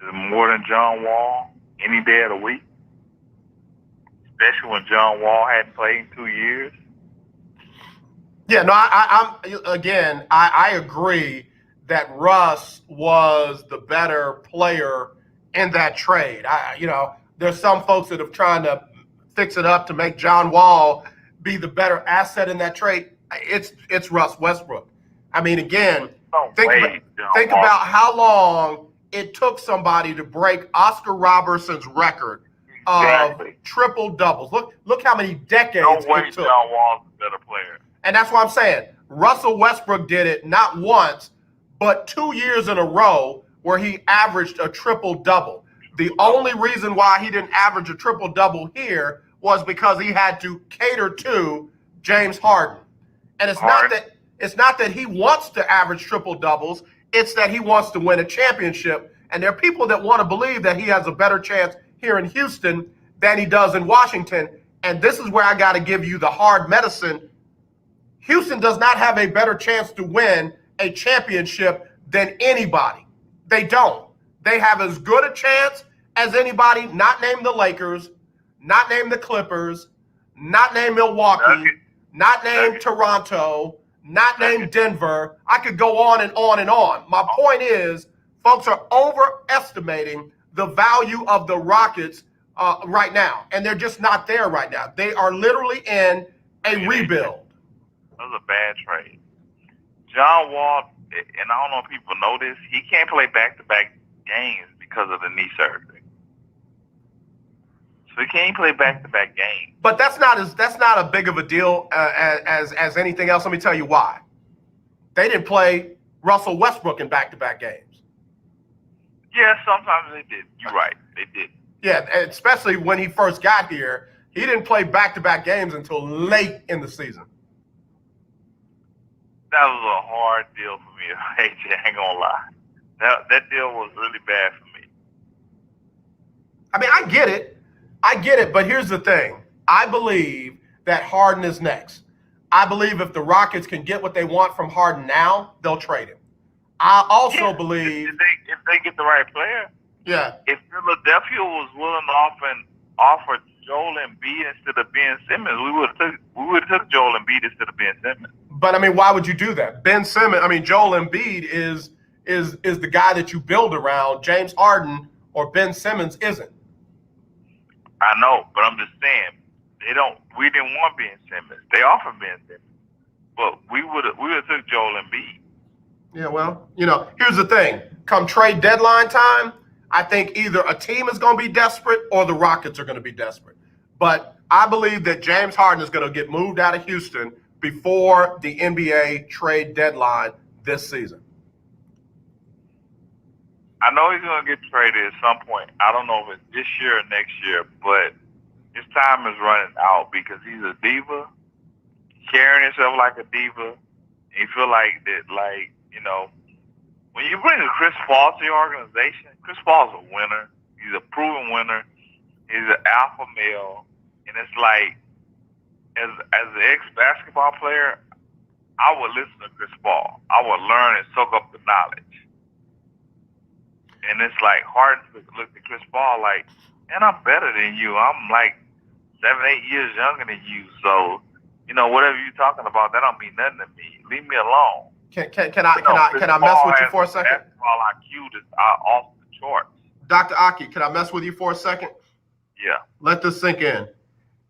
is more than John Wall any day of the week, especially when John Wall hadn't played in 2 years. Yeah, no, I agree that Russ was the better player in that trade. There's some folks that have tried to fix it up to make John Wall be the better asset in that trade. It's Russ Westbrook. I mean, again, think about how long it took somebody to break Oscar Robertson's record of triple doubles. Look how many decades No way it took. John Wall's a better player. And that's what I'm saying. Russell Westbrook did it not once, but 2 years in a row where he averaged a triple-double. The only reason why he didn't average a triple-double here was because he had to cater to James Harden. And it's not that he wants to average triple-doubles, it's that he wants to win a championship. And there are people that want to believe that he has a better chance here in Houston than he does in Washington. And this is where I got to give you the hard medicine. Houston does not have a better chance to win a championship than anybody. They don't. They have as good a chance as anybody, not named the Lakers, not named the Clippers, not named Milwaukee, not named Toronto, not named Denver. I could go on and on and on. My point is, folks are overestimating the value of the Rockets right now, and they're just not there right now. They are literally in a rebuild. That was a bad trade. John Wall, and I don't know if people know this, he can't play back-to-back games because of the knee surgery. So he can't play back-to-back games. But that's not a big of a deal as anything else. Let me tell you why. They didn't play Russell Westbrook in back-to-back games. Yeah, sometimes they did. You're right. They did. Yeah, especially when he first got here. He didn't play back-to-back games until late in the season. That was a hard deal for me, AJ. I ain't gonna lie. That deal was really bad for me. I mean, I get it, but here's the thing. I believe that Harden is next. I believe if the Rockets can get what they want from Harden now, they'll trade him. I also believe if they get the right player. Yeah. If Philadelphia was willing to offer Joel Embiid instead of Ben Simmons, we would have took Joel Embiid instead of Ben Simmons. But I mean, why would you do that? Joel Embiid is the guy that you build around. James Harden or Ben Simmons isn't. I know, but I'm just saying we didn't want Ben Simmons. They offered Ben Simmons. But we would have took Joel Embiid. Yeah, well, here's the thing. Come trade deadline time, I think either a team is going to be desperate or the Rockets are going to be desperate. But I believe that James Harden is going to get moved out of Houston before the NBA trade deadline this season. I know he's going to get traded at some point. I don't know if it's this year or next year, but his time is running out because he's a diva, carrying himself like a diva, and you feel like that, when you bring a Chris Paul to your organization, Chris Paul's a winner. He's a proven winner. He's an alpha male, and it's like, as an ex-basketball player, I would listen to Chris Paul. I would learn and soak up the knowledge. And it's like hard to look at Chris Paul like, man, I'm better than you. I'm like 7-8 years younger than you. So, whatever you're talking about, that don't mean nothing to me. Leave me alone. Can I mess with you for a second? Basketball IQ is off the charts. Dr. Aki, can I mess with you for a second? Yeah. Let this sink in.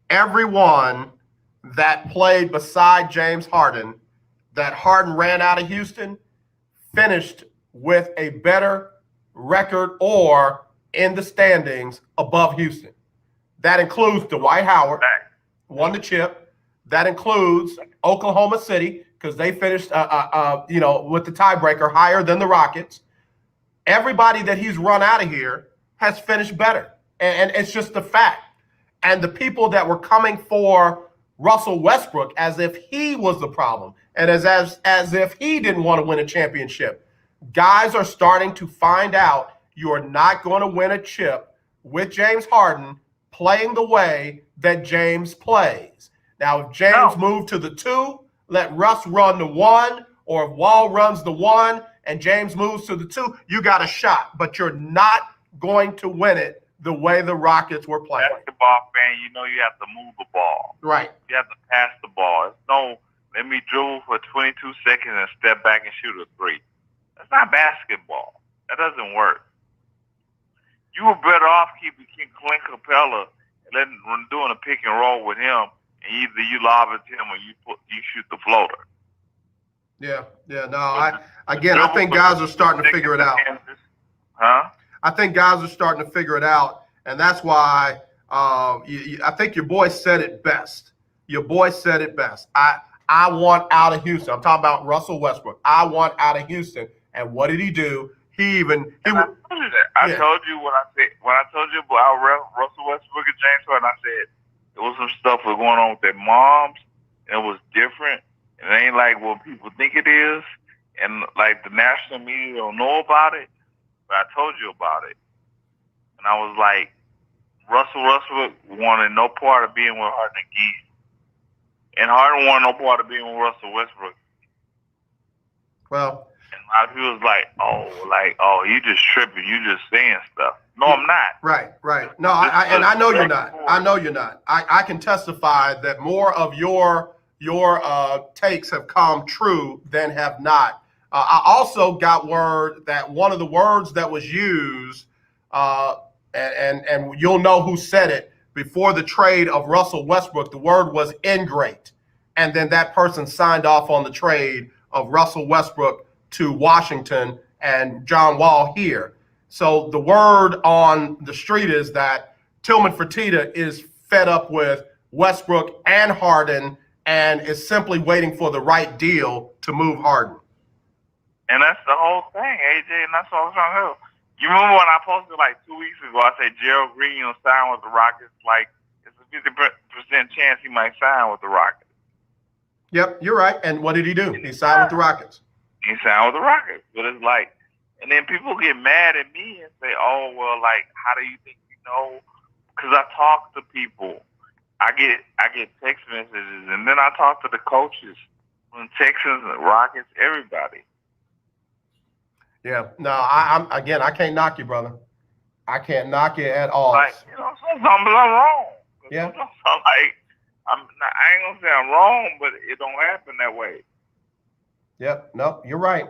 Everyone that played beside James Harden, that Harden ran out of Houston, finished with a better record or in the standings above Houston. That includes Dwight Howard, won the chip. That includes Oklahoma City, because they finished, with the tiebreaker higher than the Rockets. Everybody that he's run out of here has finished better. And it's just a fact. And the people that were coming for Russell Westbrook as if he was the problem and as if he didn't want to win a championship. Guys are starting to find out you're not going to win a chip with James Harden playing the way that James plays. Now, if James moved to the 2, let Russ run the 1, or if Wall runs the 1 and James moves to the 2, you got a shot, but you're not going to win it the way the Rockets were playing. Basketball fan, you know you have to move the ball. Right. You have to pass the ball. It's no, let me dribble for 22 seconds and step back and shoot a 3. That's not basketball. That doesn't work. You were better off keeping Clint Capella and doing a pick and roll with him, and either you lob it to him or you shoot the floater. Yeah. No, I think guys are starting to figure it out. Huh? I think guys are starting to figure it out, and that's why I think your boy said it best. I want out of Houston. I'm talking about Russell Westbrook. I want out of Houston. And what did he do? I told you that. I told you when I told you about Russell Westbrook and James Harden, I said there was some stuff was going on with their moms, and it was different. It ain't like what people think it is, and like the national media don't know about it. But I told you about it, and I was like, Russell Westbrook wanted no part of being with Harden again, and Harden wanted no part of being with Russell Westbrook. Well. And a lot of people was like, oh, you just tripping, you just saying stuff. No, I'm not. Right. No, I know you're not. I know you're not. I can testify that more of your takes have come true than have not. I also got word that one of the words that was used, and you'll know who said it, before the trade of Russell Westbrook, the word was ingrate. And then that person signed off on the trade of Russell Westbrook to Washington and John Wall here. So the word on the street is that Tillman Fertitta is fed up with Westbrook and Harden and is simply waiting for the right deal to move Harden. And that's the whole thing, AJ, and that's what I was trying to do. You remember when I posted like 2 weeks ago, I said Gerald Green will sign with the Rockets, like it's a 50% chance he might sign with the Rockets. Yep, you're right. And what did he do? He signed with the Rockets. He signed with the Rockets. But it's like, and then people get mad at me and say, oh, well, like, how do you think you know? Because I talk to people. I get text messages, and then I talk to the coaches from Texans and Rockets, everybody. Yeah, no, I can't knock you, brother. I can't knock you at all. Like, sometimes I'm wrong. Yeah. I ain't gonna say I'm wrong, but it don't happen that way. Yep. No, you're right.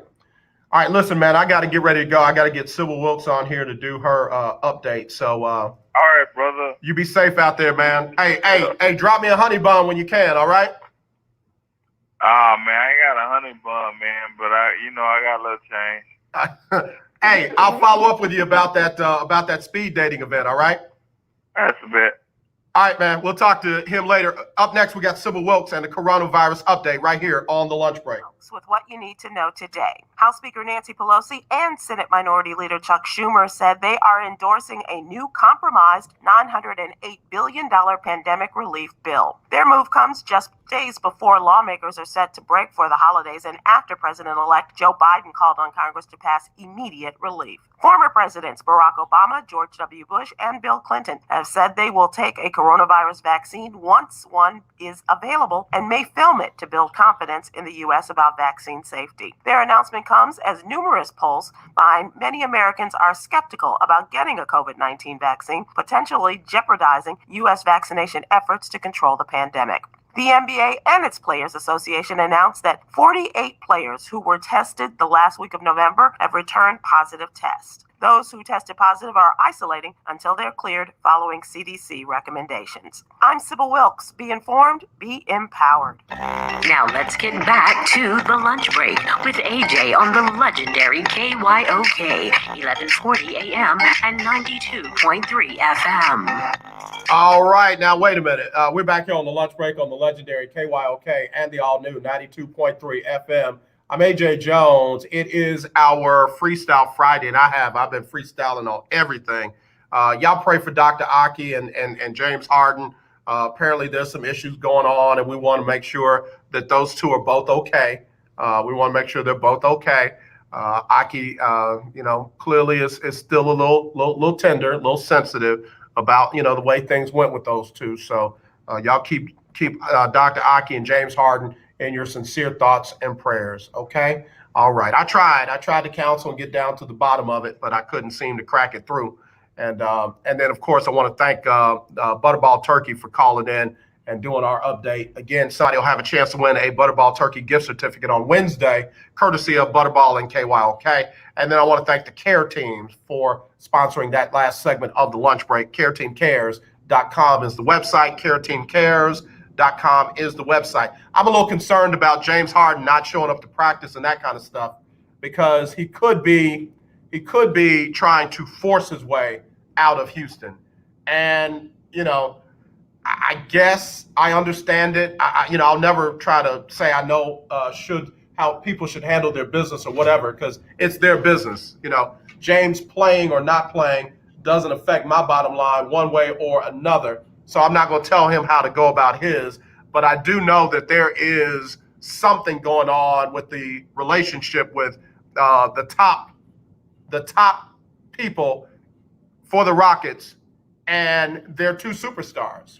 All right, listen, man, I got to get ready to go. I got to get Sybil Wilkes on here to do her update. So, all right, brother. You be safe out there, man. Hey, drop me a honey bun when you can. All right. Man, I ain't got a honey bun, man, but I got a little change. Hey, I'll follow up with you about that speed dating event. All right. That's a bit. All right, man. We'll talk to him later. Up next, we got Sybil Wilkes and the coronavirus update right here on the lunch break. With what you need to know today. House Speaker Nancy Pelosi and Senate Minority Leader Chuck Schumer said they are endorsing a new compromised $908 billion pandemic relief bill. Their move comes just days before lawmakers are set to break for the holidays and after President-elect Joe Biden called on Congress to pass immediate relief. Former presidents Barack Obama, George W. Bush, and Bill Clinton have said they will take a coronavirus vaccine once one is available and may film it to build confidence in the U.S. about vaccine safety. Their announcement comes as numerous polls find many Americans are skeptical about getting a COVID-19 vaccine, potentially jeopardizing U.S. vaccination efforts to control the pandemic. The NBA and its Players Association announced that 48 players who were tested the last week of November have returned positive tests. Those who tested positive are isolating until they're cleared following CDC recommendations. I'm Sybil Wilkes. Be informed, be empowered. Now let's get back to the lunch break with AJ on the legendary KYOK 1140 AM and 92.3 FM. All right, now wait a minute. We're back here on the lunch break on the legendary KYOK and the all-new 92.3 FM. I'm AJ Jones. It is our Freestyle Friday, and I've been freestyling on everything. Y'all pray for Dr. Aki and James Harden. Apparently, there's some issues going on, and we want to make sure that those two are both okay. We want to make sure they're both okay. Aki, clearly is still a little tender, a little sensitive about, the way things went with those two. So y'all keep Dr. Aki and James Harden in your sincere thoughts and prayers. Okay. All right. I tried to counsel and get down to the bottom of it, but I couldn't seem to crack it through. And then, of course, I want to thank Butterball Turkey for calling in and doing our update. Again, somebody will have a chance to win a Butterball Turkey gift certificate on Wednesday, courtesy of Butterball and KYOK. And then I want to thank the care teams for sponsoring that last segment of the lunch break. CareTeamCares.com is the website. CareTeamCares.com is the website. I'm a little concerned about James Harden not showing up to practice and that kind of stuff, because he could be trying to force his way out of Houston. And, I guess I understand it. I'll never try to say I know how people should handle their business or whatever, because it's their business. James playing or not playing doesn't affect my bottom line one way or another. So I'm not going to tell him how to go about his. But I do know that there is something going on with the relationship with the top people for the Rockets and their two superstars.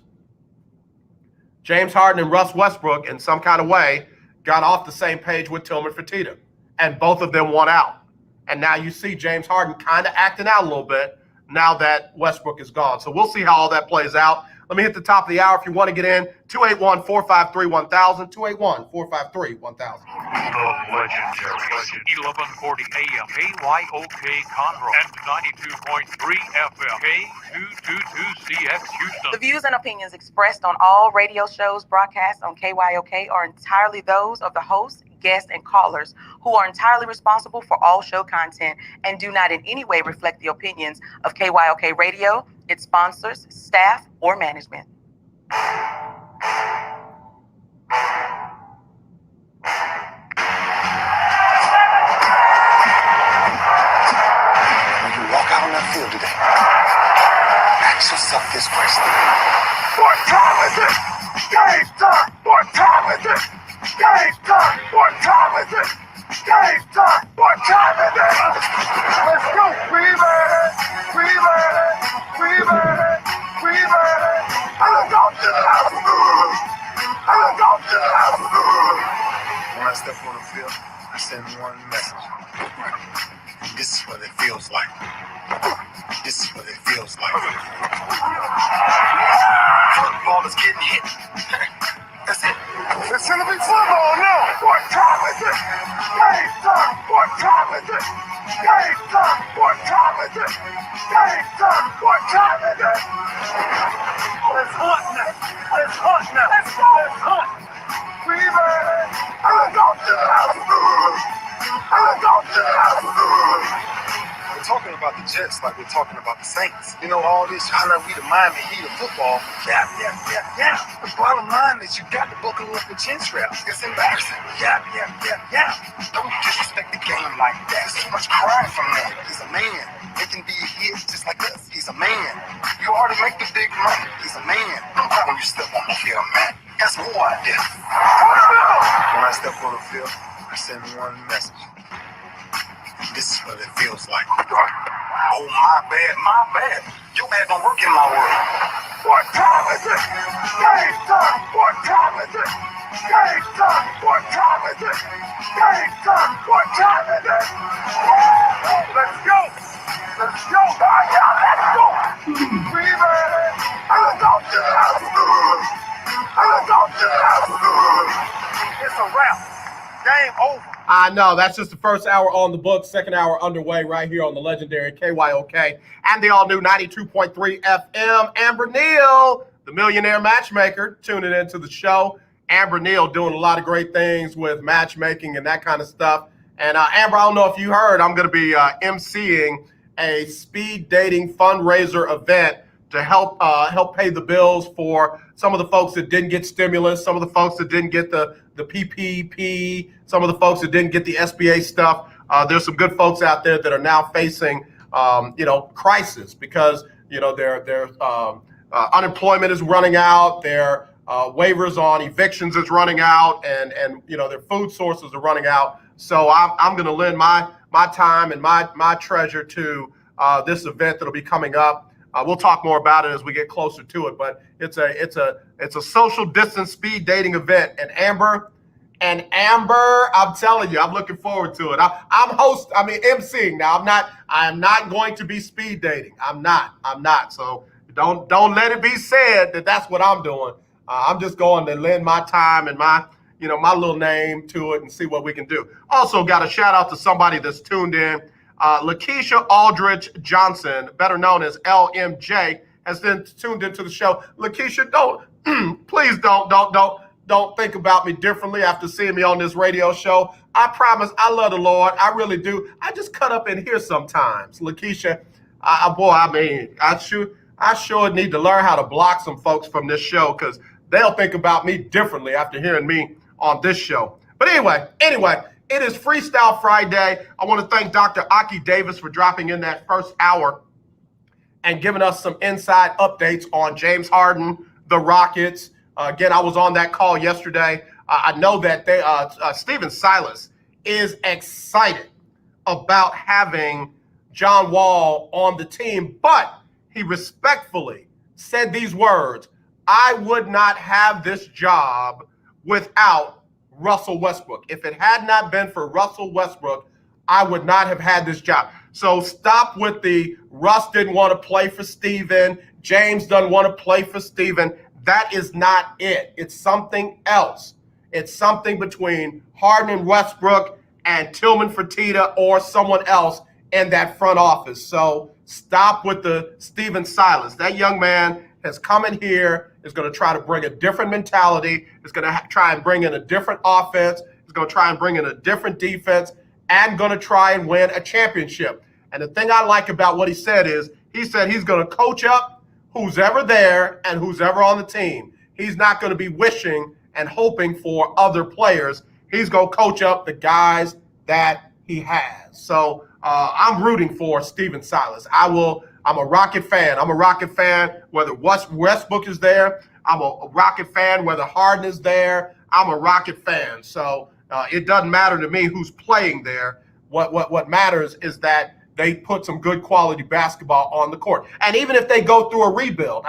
James Harden and Russ Westbrook, in some kind of way, got off the same page with Tillman Fertitta, and both of them won out. And now you see James Harden kind of acting out a little bit now that Westbrook is gone. So we'll see how all that plays out. Let me hit the top of the hour. If you want to get in, 281-453-1000, 281-453-1000. The legendary 1140 AM KYOK Conroe and 92.3 FM K222CX Houston. The views and opinions expressed on all radio shows broadcast on KYOK are entirely those of the host, guests, and callers, who are entirely responsible for all show content and do not in any way reflect the opinions of KYOK Radio, its sponsors, staff, or management. Walk out on that field today. Ask yourself this question. What time is it? Game time! What time is it? Game time! What time is it? Game time! What time is it? Let's go! We made it! We made it! We made it! We made it! I'm going to the house! I'm going to the house! When I step on the field, I send one message. This is what it feels like. This is what it feels like. Football is getting hit. That's it. It's gonna be football now. What time is it? Game time. What time is it? Game time. What time is it? Game time. What time is it? Let's hunt now. Let's hunt now. Let's go. Let's hunt. We made it. I'm going to the house. I'm going to the house. We're talking about the Jets like we're talking about the Saints. All this, how like we the Miami Heat of football. Yeah. The bottom line is you got to buckle up with chin straps. It's embarrassing. Yeah. Don't disrespect the game like that. There's too much crying from that. He's a man. He can be a hit just like us. He's a man. You already make the big money. He's a man. Don't cry when you step on the field, man. That's more idea. When I step on the field, I send one message. This is what it feels like. Oh, my bad. Your bad don't work in my world. What time is it? Game time. What time is it? Game time. What time is it? Game time. What time is it? Let's go. Let's go. Let's go. We made it. I'm going to the house. I'm going to the house. It's a wrap. Game over. I know, that's just the first hour on the books, second hour underway right here on the legendary KYOK and the all-new 92.3 FM. Amber Neal, the millionaire matchmaker, tuning into the show. Amber Neal doing a lot of great things with matchmaking and that kind of stuff. And Amber, I don't know if you heard, I'm going to be emceeing a speed dating fundraiser event to help pay the bills for some of the folks that didn't get stimulus, some of the folks that didn't get the PPP, some of the folks that didn't get the SBA stuff. There's some good folks out there that are now facing, crisis because, their unemployment is running out, their waivers on evictions is running out, and their food sources are running out. So I'm going to lend my time and my treasure to this event that'll be coming up. We'll talk more about it as we get closer to it, but it's a social distance speed dating event. And Amber, I'm telling you, I'm looking forward to it. I'm emceeing now. I'm not going to be speed dating. I'm not. So don't let it be said that that's what I'm doing. I'm just going to lend my time and my little name to it and see what we can do. Also got a shout out to somebody that's tuned in. Lakeisha Aldridge Johnson, better known as LMJ, has been tuned into the show. Lakeisha, please don't think about me differently after seeing me on this radio show. I promise I love the Lord. I really do. I just cut up in here sometimes. Lakeisha, I sure need to learn how to block some folks from this show because they'll think about me differently after hearing me on this show. But anyway, it is Freestyle Friday. I want to thank Dr. Aki Davis for dropping in that first hour and giving us some inside updates on James Harden, the Rockets. Again, I was on that call yesterday. I know that Stephen Silas is excited about having John Wall on the team, but he respectfully said these words: I would not have this job without Russell Westbrook. If it had not been for Russell Westbrook, I would not have had this job. So stop with the Russ didn't want to play for Steven, James doesn't want to play for Steven. That is not it. It's something else. It's something between Harden and Westbrook and Tillman Fertitta or someone else in that front office. So stop with the Stephen Silas. That young man has come in here, is going to try to bring a different mentality, is going to try and bring in a different offense, is going to try and bring in a different defense, and going to try and win a championship. And the thing I like about what he said is, he said he's going to coach up who's ever there and who's ever on the team. He's not going to be wishing and hoping for other players. He's going to coach up the guys that he has. So I'm rooting for Stephen Silas. I'm a Rocket fan. I'm a Rocket fan whether Westbrook is there. I'm a Rocket fan whether Harden is there. I'm a Rocket fan. So it doesn't matter to me who's playing there. What matters is that they put some good quality basketball on the court. And even if they go through a rebuild,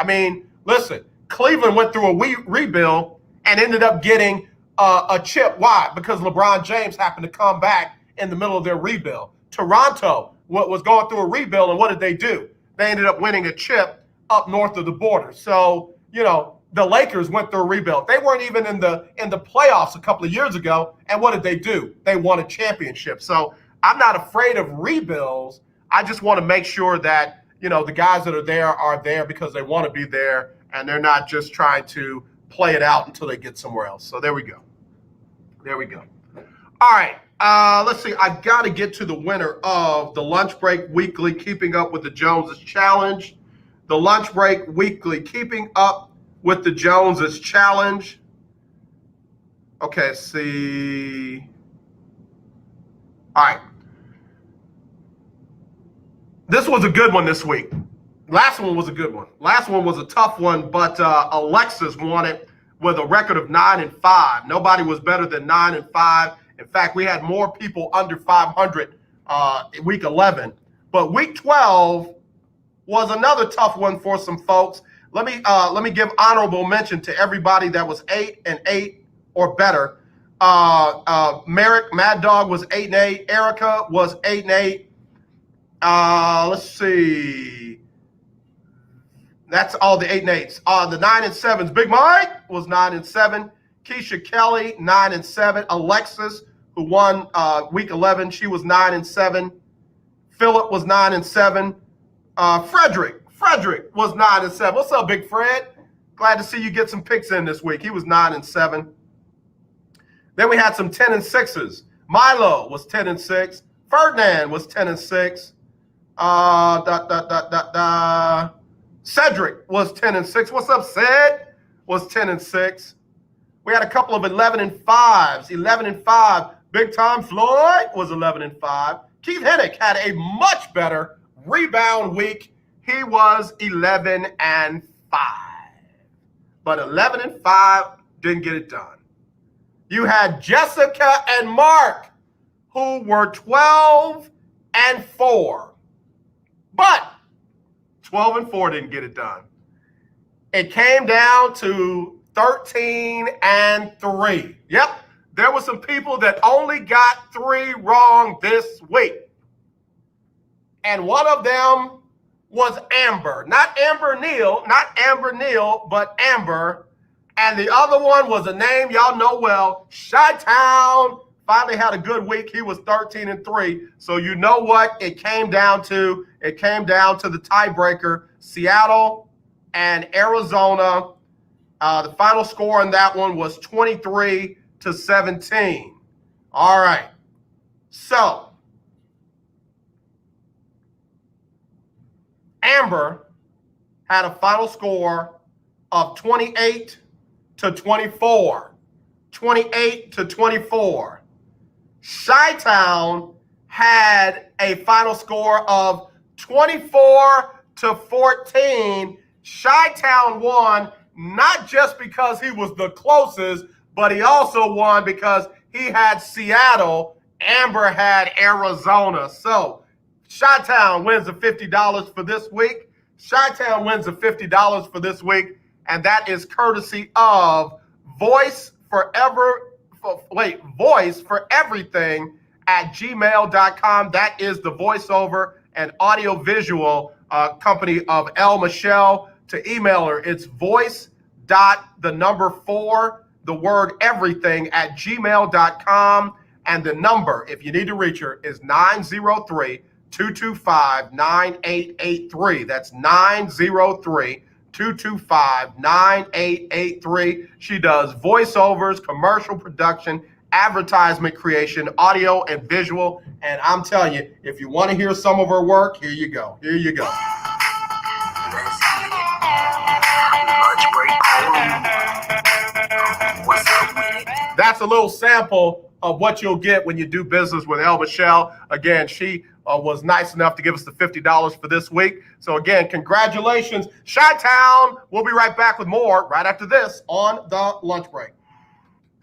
listen, Cleveland went through a rebuild and ended up getting a chip. Why? Because LeBron James happened to come back in the middle of their rebuild. Toronto was going through a rebuild, and what did they do? They ended up winning a chip up north of the border. So, the Lakers went through a rebuild. They weren't even in the playoffs a couple of years ago, and what did they do? They won a championship. So I'm not afraid of rebuilds. I just want to make sure that, the guys that are there because they want to be there, and they're not just trying to play it out until they get somewhere else. So there we go. All right. Let's see. I got to get to the winner of the Lunch Break Weekly Keeping Up with the Joneses Challenge. The Lunch Break Weekly Keeping Up with the Joneses Challenge. Okay, see. All right. This was a good one this week. Last one was a good one. Last one was a tough one, but Alexis won it with a record of 9-5. Nobody was better than 9-5. In fact, we had more people under 500 week 11. But week 12 was another tough one for some folks. Let me give honorable mention to everybody that was 8-8 or better. Merrick Mad Dog was 8-8. Erica was 8-8. Let's see. That's all the 8-8s. The 9-7s. Big Mike was 9-7. Keisha Kelly 9-7. Alexis, who won week 11, she was 9-7. Philip was 9-7. Frederick was 9-7. What's up, Big Fred? Glad to see you get some picks in this week. He was 9-7. Then we had some 10-6s. Milo was 10-6. Ferdinand was 10-6. Cedric was 10-6. What's up, Ced? Was 10-6. We had a couple of 11-5s. 11-5. Big Time Floyd was 11-5. Keith Hennick had a much better rebound week. He was 11-5. But 11-5 didn't get it done. You had Jessica and Mark, who were 12-4. But 12-4 didn't get it done. It came down to 13-3. Yep, there were some people that only got 3 wrong this week. And one of them was Amber. Not Amber Neal, but Amber. And the other one was a name y'all know well, Chi-Town. Finally had a good week. He was 13-3. So you know what it came down to? It came down to the tiebreaker, Seattle and Arizona. The final score in that one was 23-17. All right. So Amber had a final score of 28-24. 28-24. Chi-Town had a final score of 24-14. Chi-Town won not just because he was the closest, but he also won because he had Seattle. Amber had Arizona. So Chi-Town wins the $50 for this week. Chi-Town wins the $50 for this week, and that is courtesy of Voice for Everything at gmail.com. That is the voiceover and audiovisual company of El Michelle. To email her, it's voice.4everything at gmail.com. And the number, if you need to reach her, is 903-225-9883. That's 903-225-9883. She does voiceovers, commercial production, advertisement creation, audio and visual. And I'm telling you, if you want to hear some of her work, here you go. Here you go. That's a little sample of what you'll get when you do business with El Michelle. Again, she was nice enough to give us the $50 for this week. So again, congratulations, Chi-Town. We'll be right back with more right after this on the lunch break.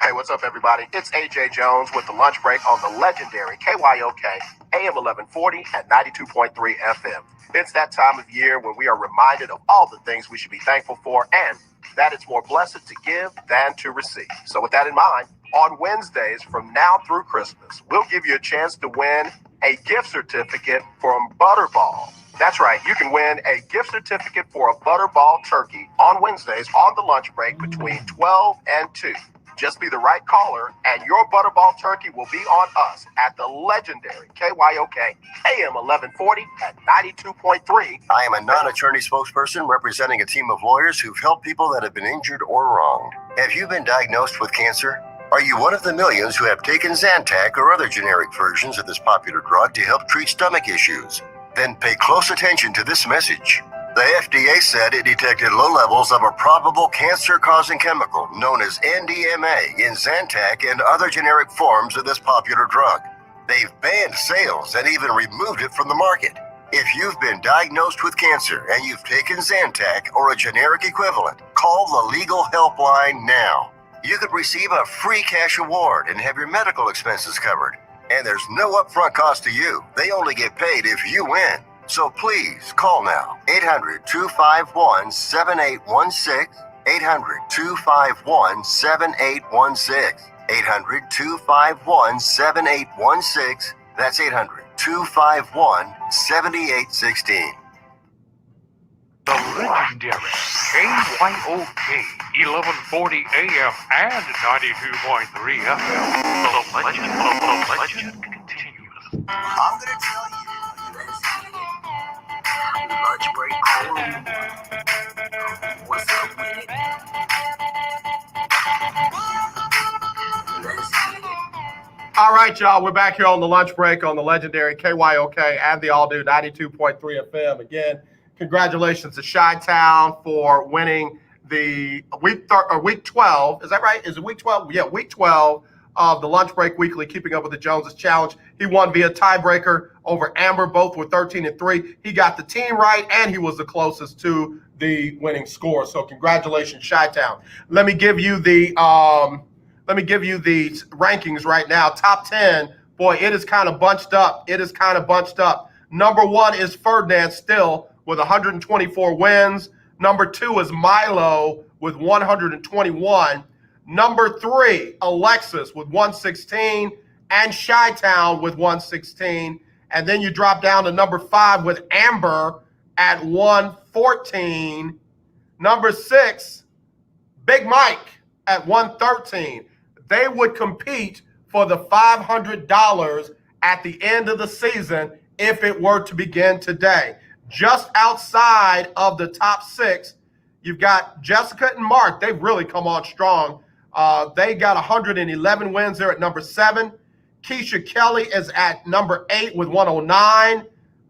Hey, what's up, everybody? It's AJ Jones with the lunch break on the legendary KYOK AM 1140 at 92.3 FM. It's that time of year when we are reminded of all the things we should be thankful for, and that it's more blessed to give than to receive. So with that in mind, on Wednesdays from now through Christmas, we'll give you a chance to win a gift certificate from Butterball. That's right, you can win a gift certificate for a Butterball turkey on Wednesdays on the lunch break between 12 and 2. Just be the right caller, and your Butterball turkey will be on us at the legendary KYOK AM 1140 at 92.3. I am a non-attorney spokesperson representing a team of lawyers who've helped people that have been injured or wronged. Have you been diagnosed with cancer? Are you one of the millions who have taken Zantac or other generic versions of this popular drug to help treat stomach issues? Then pay close attention to this message. The FDA said it detected low levels of a probable cancer-causing chemical known as NDMA in Zantac and other generic forms of this popular drug. They've banned sales and even removed it from the market. If you've been diagnosed with cancer and you've taken Zantac or a generic equivalent, call the legal helpline now. You could receive a free cash award and have your medical expenses covered. And there's no upfront cost to you. They only get paid if you win. So please call now. 800-251-7816. 800-251-7816. 800-251-7816. That's 800-251-7816. The legendary KYOK 1140 AM and 92.3 FM. The legend continues. I'm gonna tell you. Lunch break crew. What's up with it? Let's get it. All right, y'all. We're back here on the lunch break on the legendary KYOK and the all-new 92.3 FM. Again, congratulations to Chi-Town for winning the week 12. Is that right? Is it week 12? Yeah, week 12 of the Lunch Break Weekly Keeping Up with the Joneses Challenge. He won via tiebreaker over Amber. Both were 13-3. He got the team right, and he was the closest to the winning score. So congratulations, Chi-Town. Let me give you the rankings right now. Top 10. Boy, it is kind of bunched up. Number 1 is Ferdinand still with 124 wins. Number 2 is Milo with 121. Number 3, Alexis with 116, and Chi-Town with 116. And then you drop down to number 5 with Amber at 114. Number 6, Big Mike at 113. They would compete for the $500 at the end of the season if it were to begin today. Just outside of the top 6, you've got Jessica and Mark. They've really come on strong. They got 111 wins. They're at number 7. Keisha Kelly is at number 8 with 109.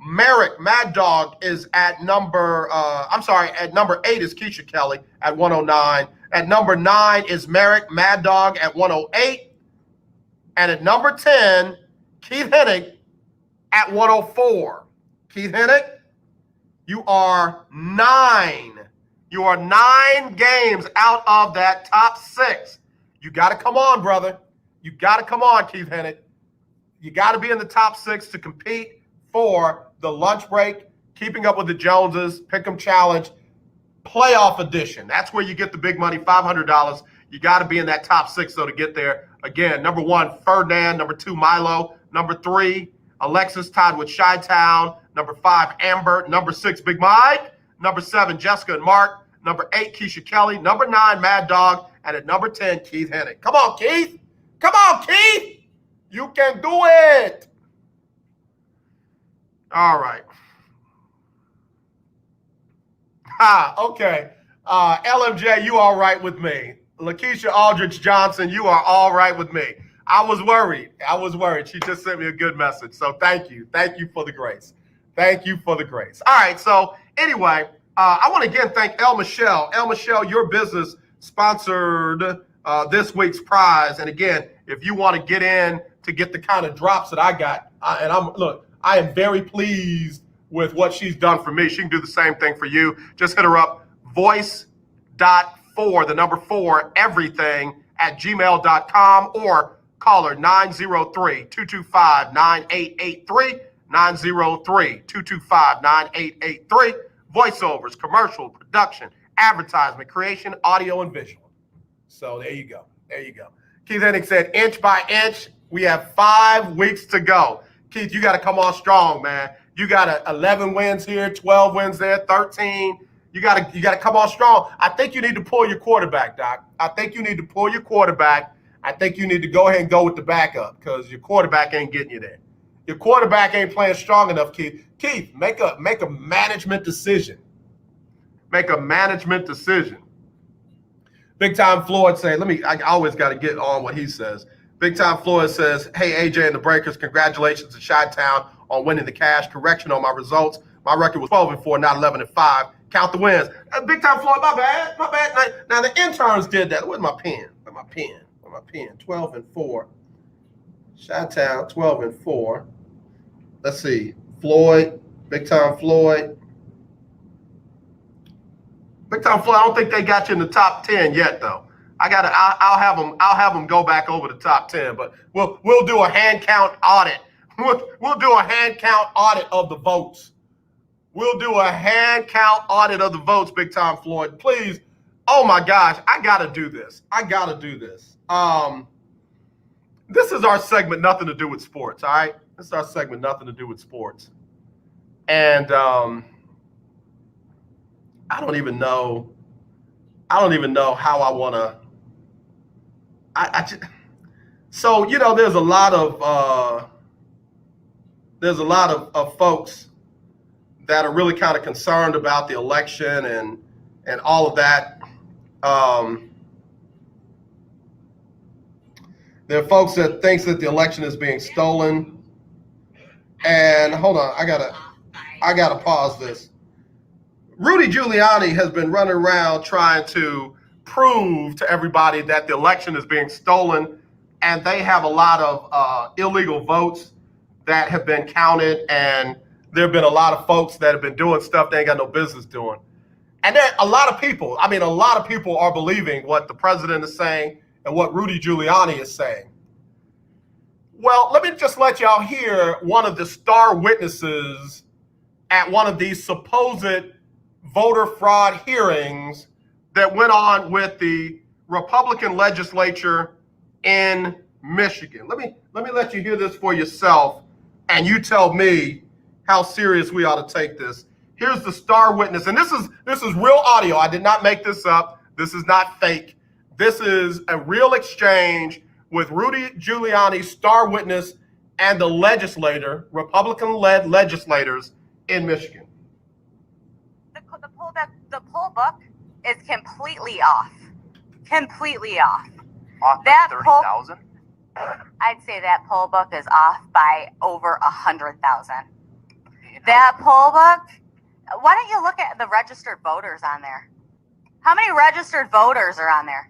Merrick Mad Dog is at number 8 is Keisha Kelly at 109. At number 9 is Merrick Mad Dog at 108. And at number 10, Keith Hennig at 104. Keith Hennig, you are 9. You are 9 games out of that top 6. You got to come on, brother. You got to come on, Keith Hennig. You got to be in the top 6 to compete for the Lunch Break, Keeping Up with the Joneses, Pick'em Challenge, Playoff Edition. That's where you get the big money, $500. You got to be in that top 6, though, to get there. Again, number 1, Ferdinand. Number 2, Milo. Number 3, Alexis, tied with Chi-Town. Number 5, Amber. Number 6, Big Mike. Number 7, Jessica and Mark. Number 8, Keisha Kelly. Number 9, Mad Dog. And at number 10, Keith Hennig. Come on, Keith. Come on, Keith. You can do it. All right. Okay. LMJ, you all right with me. Lakeisha Aldridge Johnson, you are all right with me. I was worried. She just sent me a good message. So thank you. Thank you for the grace. All right. So anyway, I want to again thank El Michelle. El Michelle, your business sponsored this week's prize. And again, if you want to get in to get the kind of drops that I got, I am very pleased with what she's done for me. She can do the same thing for you. Just hit her up, voice.4, the number 4, everything at gmail.com, or call her 903-225-9883, 903-225-9883. Voiceovers, commercial, production, advertisement, creation, audio, and visual. So there you go. Keith Hennig said, inch by inch, we have 5 weeks to go. Keith, you got to come on strong, man. You got 11 wins here, 12 wins there, 13. You got to come on strong. I think you need to pull your quarterback, Doc. I think you need to go ahead and go with the backup because your quarterback ain't getting you there. Your quarterback ain't playing strong enough, Keith. Keith, make a management decision. Big Time Floyd say, I always got to get on what he says. Big Time Floyd says, hey, AJ and the Breakers, congratulations to Chi-Town on winning the cash. Correction on my results. My record was 12-4, not 11-5. Count the wins. Big Time Floyd, my bad. Now the interns did that. Where's my pen? 12-4. Chi-Town, 12-4. Let's see. Floyd, Big Time Floyd. Big Time Floyd, I don't think they got you in the top 10 yet, though. I'll have them go back over the top 10, but we'll do a hand count audit. We'll do a hand count audit of the votes. Big Time Floyd. Please. Oh my gosh, I gotta do this. This is our segment, Nothing to Do with Sports, all right? This is our segment, Nothing to Do with Sports. And I don't even know how I want to. So there's a lot of folks that are really kind of concerned about the election and all of that. There are folks that thinks that the election is being stolen. And hold on, I gotta pause this. Rudy Giuliani has been running around trying to prove to everybody that the election is being stolen. and they have a lot of illegal votes that have been counted, and there have been a lot of folks that have been doing stuff they ain't got no business doing. And there a lot of people are believing what the president is saying and what Rudy Giuliani is saying. Well, let me just let y'all hear one of the star witnesses at one of these supposed voter fraud hearings that went on with the Republican legislature in Michigan. Let me let you hear this for yourself, and you tell me how serious we ought to take this. Here's the star witness, and this is real audio. I did not make this up. This is not fake. This is a real exchange with Rudy Giuliani's star witness and the legislator, Republican-led legislators in Michigan. The poll book is completely off. Completely off. Off that 30,000? I'd say that poll book is off by over 100,000. That poll book, why don't you look at the registered voters on there? How many registered voters are on there?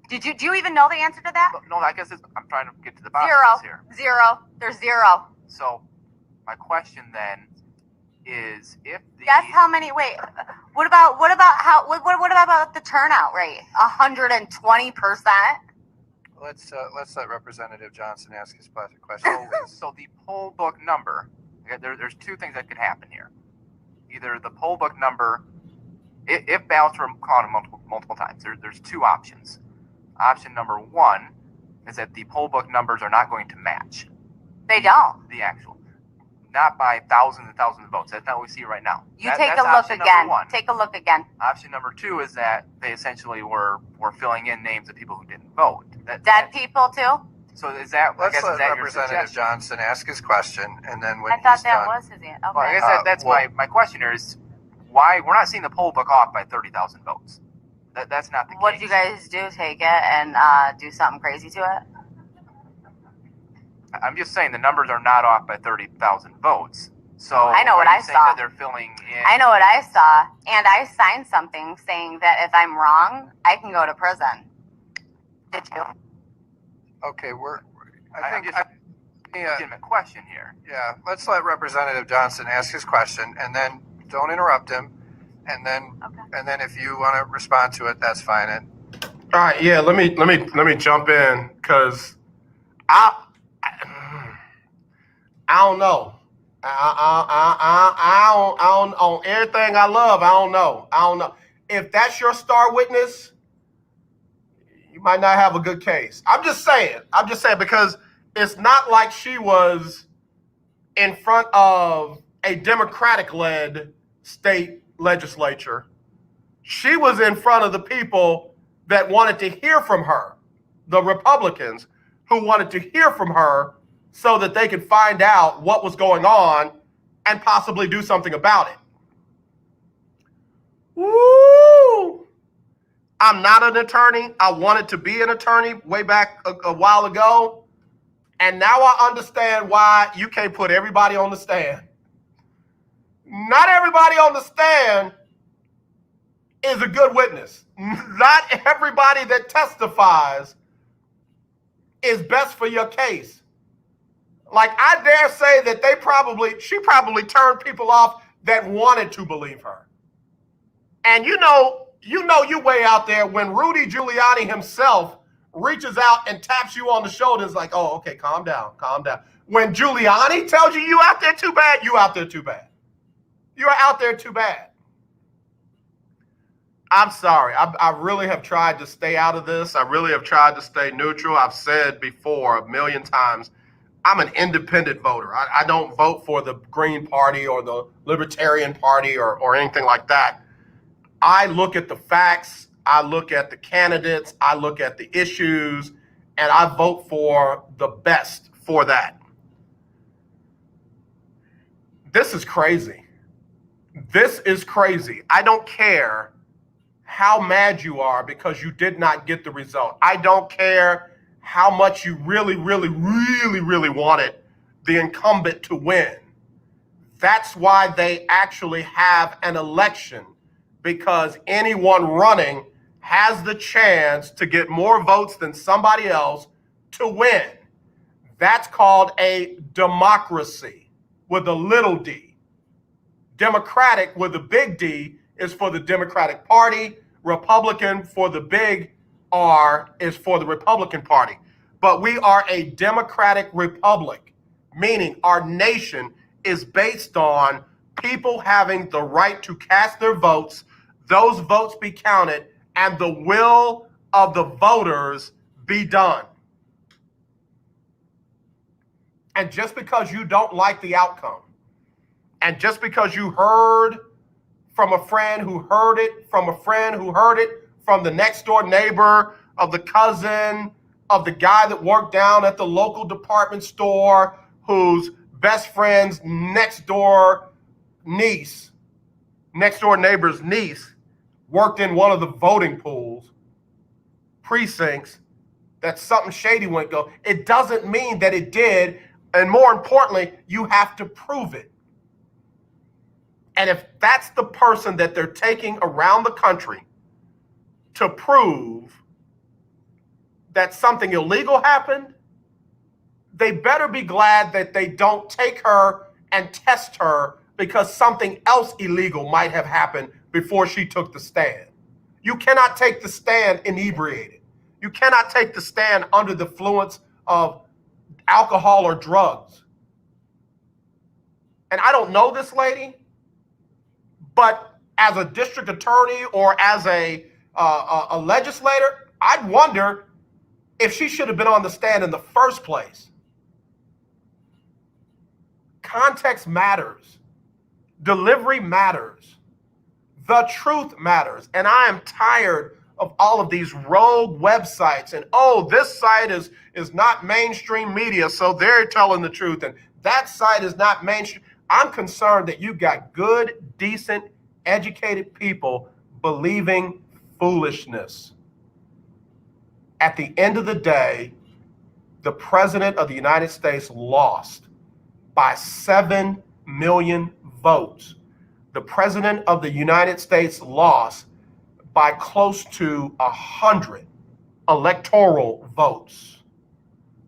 Do you even know the answer to that? No, I guess I'm trying to get to the bottom of this here. Zero. There's zero. So, my question then is, if the Guess how many? Wait. What about the turnout rate? 120%. Let's let Representative Johnson ask his question. So the poll book number, okay, there's two things that could happen here. Either the poll book number, if ballots were counted multiple times, there's two options. Option number one is that the poll book numbers are not going to match. They don't. The actual. Not by thousands and thousands of votes. That's not what we see right now. You take a look again. Take a look again. Option number two is that they essentially were filling in names of people who didn't vote. Dead people too? So is that? Let's let your Representative Johnson ask his question, and then when I thought he's that done, was his answer. Okay. Well, I guess that's my question here is why we're not seeing the poll book off by 30,000 votes. That's not the case. What did you guys do? Take it and do something crazy to it? I'm just saying the numbers are not off by 30,000 votes. So I know what I saw. That they're filling in. I know what I saw, and I signed something saying that if I'm wrong, I can go to prison. Did you? Okay, I think it's a legitimate question here. Yeah, let's let Representative Johnson ask his question, and then don't interrupt him, and then if you want to respond to it, that's fine. All right, yeah, let me jump in because I don't know. I don't on everything I love. I don't know. If that's your star witness, you might not have a good case. I'm just saying because it's not like she was in front of a Democratic-led state legislature. She was in front of the people that wanted to hear from her, the Republicans who wanted to hear from her so that they could find out what was going on and possibly do something about it. Woo! I'm not an attorney. I wanted to be an attorney way back a while ago. And now I understand why you can't put everybody on the stand. Not everybody on the stand is a good witness. Not everybody that testifies is best for your case. Like, I dare say that she probably turned people off that wanted to believe her. And you know you way out there when Rudy Giuliani himself reaches out and taps you on the shoulder. It's like, oh, okay, calm down. When Giuliani tells you out there too bad, you out there too bad. You're out there too bad. I'm sorry. I really have tried to stay out of this. I really have tried to stay neutral. I've said before a million times, I'm an independent voter. I don't vote for the Green Party or the Libertarian Party or anything like that. I look at the facts. I look at the candidates. I look at the issues, and I vote for the best for that. This is crazy. This is crazy. I don't care how mad you are because you did not get the result. I don't care how much you really wanted the incumbent to win. That's why they actually have an election, because anyone running has the chance to get more votes than somebody else to win. That's called a democracy with a little d. Democratic with a big D is for the Democratic Party. Republican for the big R is for the Republican Party. But we are a democratic republic, meaning our nation is based on people having the right to cast their votes, those votes be counted, and the will of the voters be done. And just because you don't like the outcome, and just because you heard from a friend who heard it, from a friend who heard it, from the next door neighbor, of the cousin, of the guy that worked down at the local department store, whose best friend's next door neighbor's niece worked in one of the voting pools, precincts, that something shady went go. It doesn't mean that it did. And more importantly, you have to prove it. And if that's the person that they're taking around the country to prove that something illegal happened, they better be glad that they don't take her and test her because something else illegal might have happened before she took the stand. You cannot take the stand inebriated. You cannot take the stand under the influence of alcohol or drugs. And I don't know this lady, but as a district attorney or as a legislator, I'd wonder if she should have been on the stand in the first place. Context matters. Delivery matters. The truth matters. And I am tired of all of these rogue websites and, oh, this site is not mainstream media, so they're telling the truth, and that site is not mainstream. I'm concerned that you got good, decent, educated people believing foolishness. At the end of the day, the president of the United States lost by 7 million votes. The president of the United States lost by close to 100 electoral votes.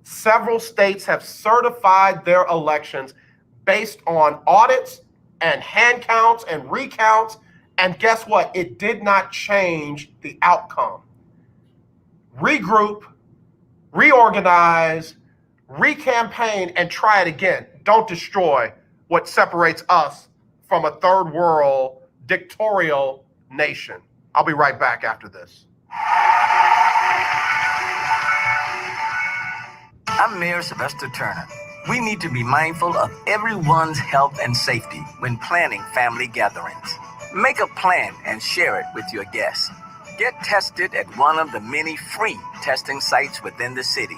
Several states have certified their elections based on audits and hand counts and recounts. And guess what? It did not change the outcome. Regroup, reorganize, recampaign, and try it again. Don't destroy what separates us from a third world dictatorial nation. I'll be right back after this. I'm Mayor Sylvester Turner. We need to be mindful of everyone's health and safety when planning family gatherings. Make a plan and share it with your guests. Get tested at one of the many free testing sites within the city.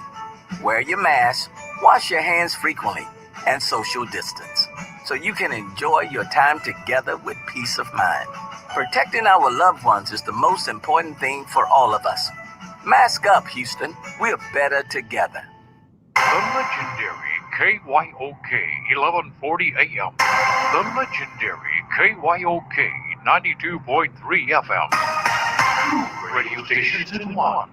Wear your mask, wash your hands frequently, and social distance so you can enjoy your time together with peace of mind. Protecting our loved ones is the most important thing for all of us. Mask up, Houston. We're better together. The legendary KYOK 1140 AM. The legendary KYOK 92.3 FM. Two radio stations in one.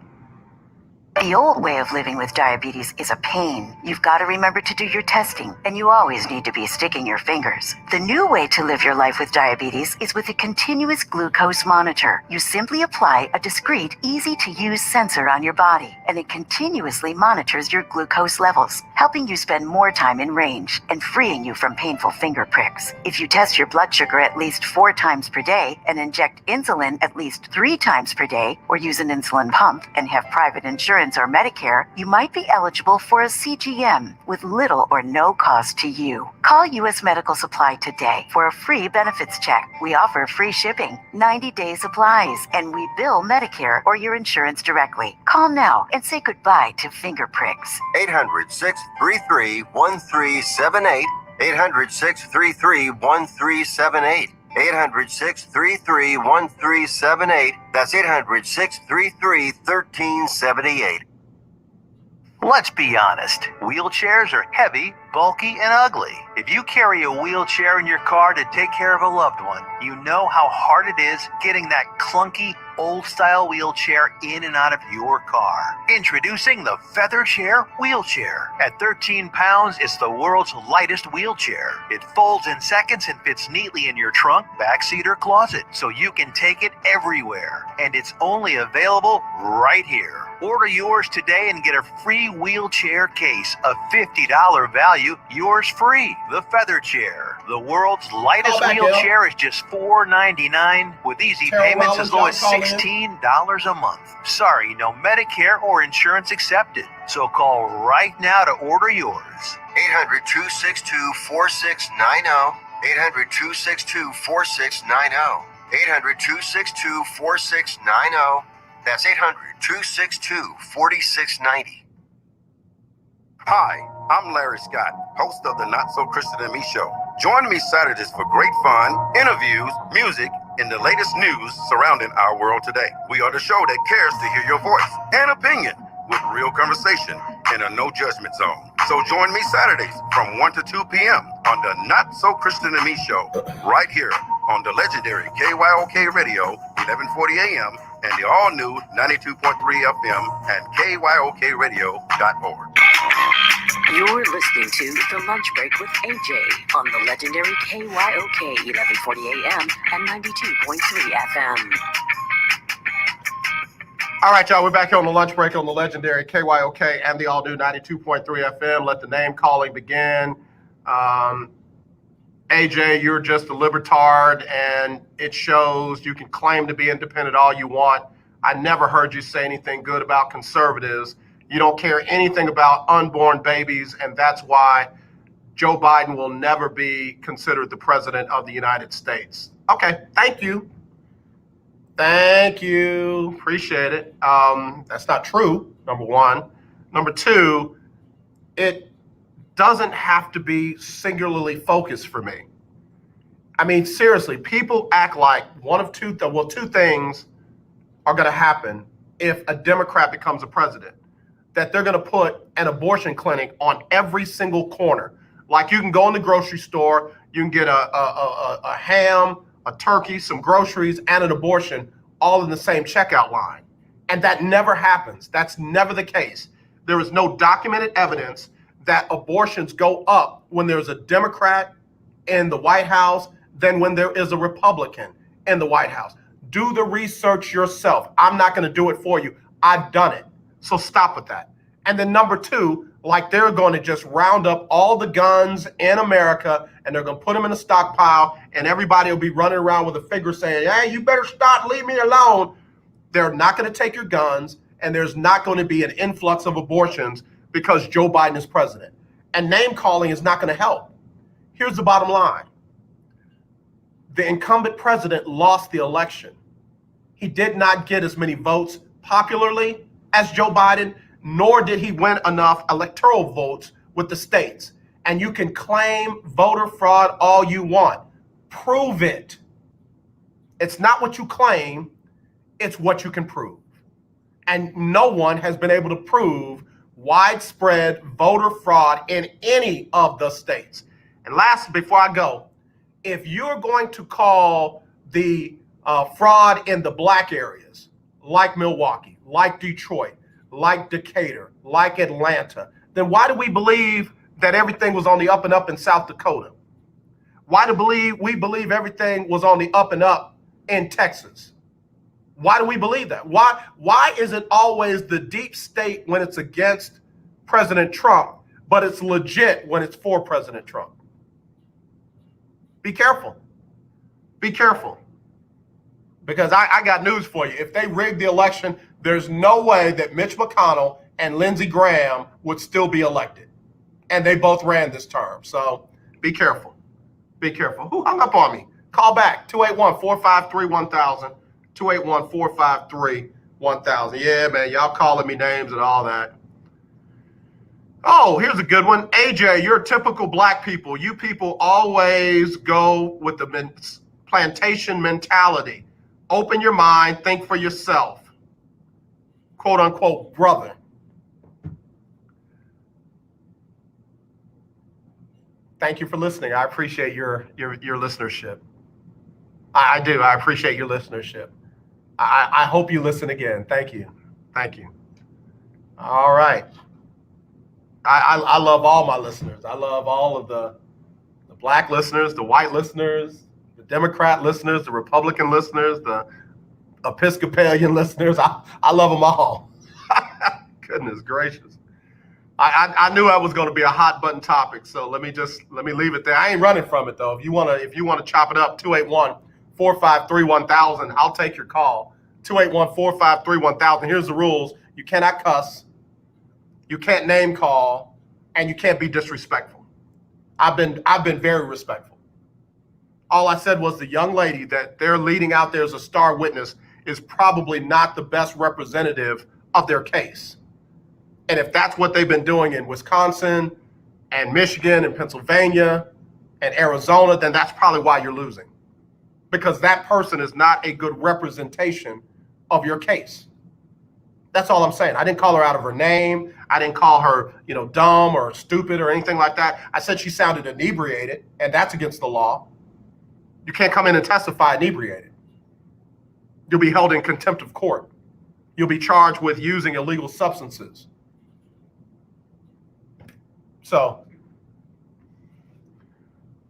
The old way of living with diabetes is a pain. You've got to remember to do your testing, and you always need to be sticking your fingers. The new way to live your life with diabetes is with a continuous glucose monitor. You simply apply a discreet, easy-to-use sensor on your body, and it continuously monitors your glucose levels, helping you spend more time in range and freeing you from painful finger pricks. If you test your blood sugar at least 4 times per day and inject insulin at least 3 times per day, or use an insulin pump and have private insurance or Medicare, you might be eligible for a CGM with little or no cost to you. Call U.S. Medical Supply today for a free benefits check. We offer free shipping, 90-day supplies, and we bill Medicare or your insurance directly. Call now and say goodbye to finger pricks. 800-633-1378. 800-633-1378. 800-633-1378. That's 800-633-1378. Let's be honest, wheelchairs are heavy bulky and ugly. If you carry a wheelchair in your car to take care of a loved one, you know how hard it is getting that clunky, old-style wheelchair in and out of your car. Introducing the Feather Chair Wheelchair. At 13 pounds, it's the world's lightest wheelchair. It folds in seconds and fits neatly in your trunk, backseat, or closet, so you can take it everywhere. And it's only available right here. Order yours today and get a free wheelchair case, a $50 value, yours free. The Feather Chair, the world's lightest wheelchair, is just $4.99 with easy payments as low as $16 a month. Sorry, no Medicare or insurance accepted. So call right now to order yours. 800-262-4690. 800-262-4690. 800-262-4690. That's 800-262-4690. Hi, I'm Larry Scott, host of the Not So Christian and Me Show. Join me Saturdays for great fun, interviews, music, and the latest news surrounding our world today. We are the show that cares to hear your voice and opinion with real conversation in a no judgment zone. So join me Saturdays from 1 to 2 p.m. on the Not So Christian and Me Show, right here on the legendary KYOK Radio, 1140 a.m. and the all-new 92.3 FM at KYOKradio.org. You're listening to The Lunch Break with AJ on the legendary KYOK 1140 AM and 92.3 FM. All right, y'all, we're back here on the lunch break on the legendary KYOK and the all-new 92.3 FM. Let the name calling begin. AJ, you're just a libertard, and it shows. You can claim to be independent all you want. I never heard you say anything good about conservatives. You don't care anything about unborn babies, and that's why Joe Biden will never be considered the president of the United States. Okay, thank you. Thank you. Appreciate it. That's not true, number one. Number two, it doesn't have to be singularly focused for me. I mean, seriously, people act like two things are going to happen if a Democrat becomes a president. That they're going to put an abortion clinic on every single corner. Like you can go in the grocery store, you can get a ham, a turkey, some groceries, and an abortion all in the same checkout line. And that never happens. That's never the case. There is no documented evidence that abortions go up when there's a Democrat in the White House than when there is a Republican in the White House. Do the research yourself. I'm not going to do it for you. I've done it. So stop with that. And then number two, like they're going to just round up all the guns in America and they're going to put them in a stockpile and everybody will be running around with a finger saying, hey, you better stop, leave me alone. They're not going to take your guns and there's not going to be an influx of abortions because Joe Biden is president. And name calling is not going to help. Here's the bottom line. The incumbent president lost the election. He did not get as many votes popularly as Joe Biden, nor did he win enough electoral votes with the states. And you can claim voter fraud all you want. Prove it. It's not what you claim, it's what you can prove. And no one has been able to prove widespread voter fraud in any of the states. And last, before I go, if you're going to call the fraud in the black areas, like Milwaukee, like Detroit, like Decatur, like Atlanta, then why do we believe that everything was on the up and up in South Dakota? Why do we believe everything was on the up and up in Texas? Why do we believe that? Why is it always the deep state when it's against President Trump, but it's legit when it's for President Trump? Be careful. Be careful. Because I got news for you. If they rigged the election, there's no way that Mitch McConnell and Lindsey Graham would still be elected. And they both ran this term. So be careful. Be careful. Who hung up on me? Call back. 281-453-1000. 281-453-1000. Yeah, man. Y'all calling me names and all that. Oh, here's a good one. AJ, you're typical black people. You people always go with the plantation mentality. Open your mind, think for yourself. Quote unquote, brother. Thank you for listening. I appreciate your listenership. I do. I appreciate your listenership. I hope you listen again. Thank you. Thank you. All right. I love all my listeners. I love all of the black listeners, the white listeners, the Democrat listeners, the Republican listeners, the Episcopalian listeners. I love them all. Goodness gracious. I knew that was going to be a hot button topic, so let me leave it there. I ain't running from it though. If you wanna chop it up, 281-453-1000. I'll take your call. 281-453-1000. Here's the rules: you cannot cuss, you can't name call, and you can't be disrespectful. I've been very respectful. All I said was the young lady that they're leading out there as a star witness is probably not the best representative of their case. And if that's what they've been doing in Wisconsin and Michigan and Pennsylvania and Arizona, then that's probably why you're losing. Because that person is not a good representation of your case. That's all I'm saying. I didn't call her out of her name. I didn't call her, dumb or stupid or anything like that. I said she sounded inebriated, and that's against the law. You can't come in and testify inebriated. You'll be held in contempt of court. You'll be charged with using illegal substances. So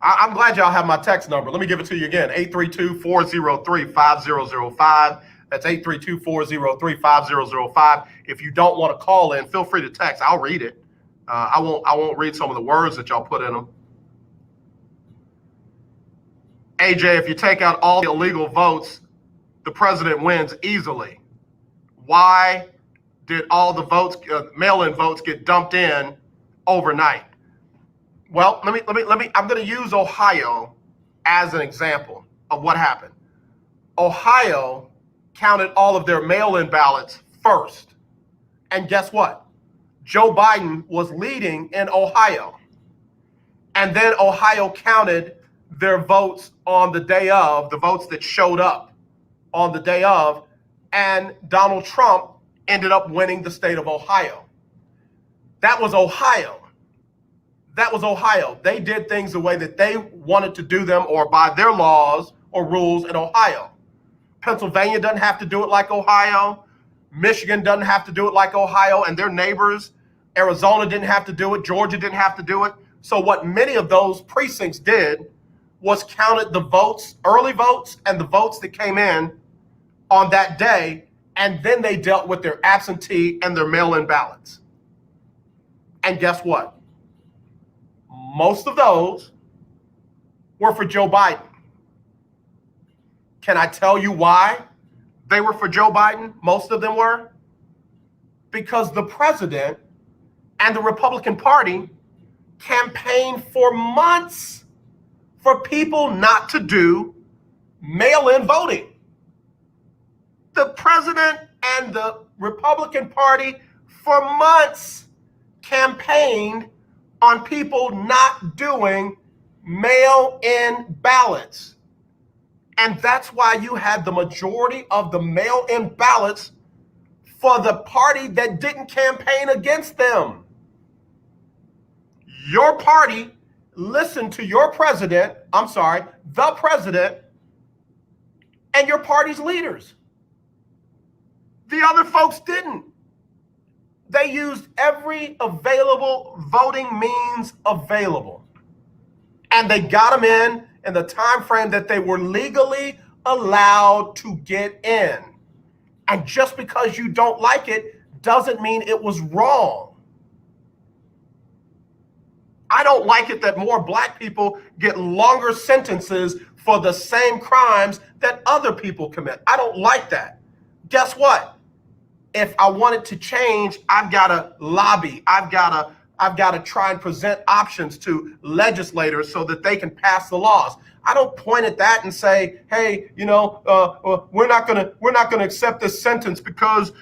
I'm glad y'all have my text number. Let me give it to you again, 832-403-5005. That's 832-403-5005. If you don't want to call in, feel free to text. I'll read it. I won't read some of the words that y'all put in them. AJ, if you take out all the illegal votes, the president wins easily. Why did all the votes, mail-in votes, get dumped in overnight? Well, let me. I'm going to use Ohio as an example of what happened. Ohio counted all of their mail-in ballots first, and guess what? Joe Biden was leading in Ohio, and then Ohio counted their votes on the day of, the votes that showed up on the day of, and Donald Trump ended up winning the state of Ohio. That was Ohio. That was Ohio. They did things the way that they wanted to do them or by their laws or rules in Ohio. Pennsylvania doesn't have to do it like Ohio. Michigan doesn't have to do it like Ohio and their neighbors. Arizona didn't have to do it. Georgia didn't have to do it. So what many of those precincts did was counted the votes, early votes, and the votes that came in on that day, and then they dealt with their absentee and their mail-in ballots. And guess what? Most of those were for Joe Biden. Can I tell you why they were for Joe Biden? Most of them were because the president and the Republican Party campaigned for months for people not to do mail-in voting. The president and the Republican Party for months campaigned on people not doing mail-in ballots. And that's why you had the majority of the mail-in ballots for the party that didn't campaign against them. Your party listened to your president, the president, and your party's leaders. The other folks didn't. They used every available voting means available. And they got them in the time frame that they were legally allowed to get in. And just because you don't like it doesn't mean it was wrong. I don't like it that more black people get longer sentences for the same crimes that other people commit. I don't like that. Guess what? If I want it to change, I've got to lobby. I've got to try and present options to legislators so that they can pass the laws. I don't point at that and say, hey, we're not gonna accept this sentence because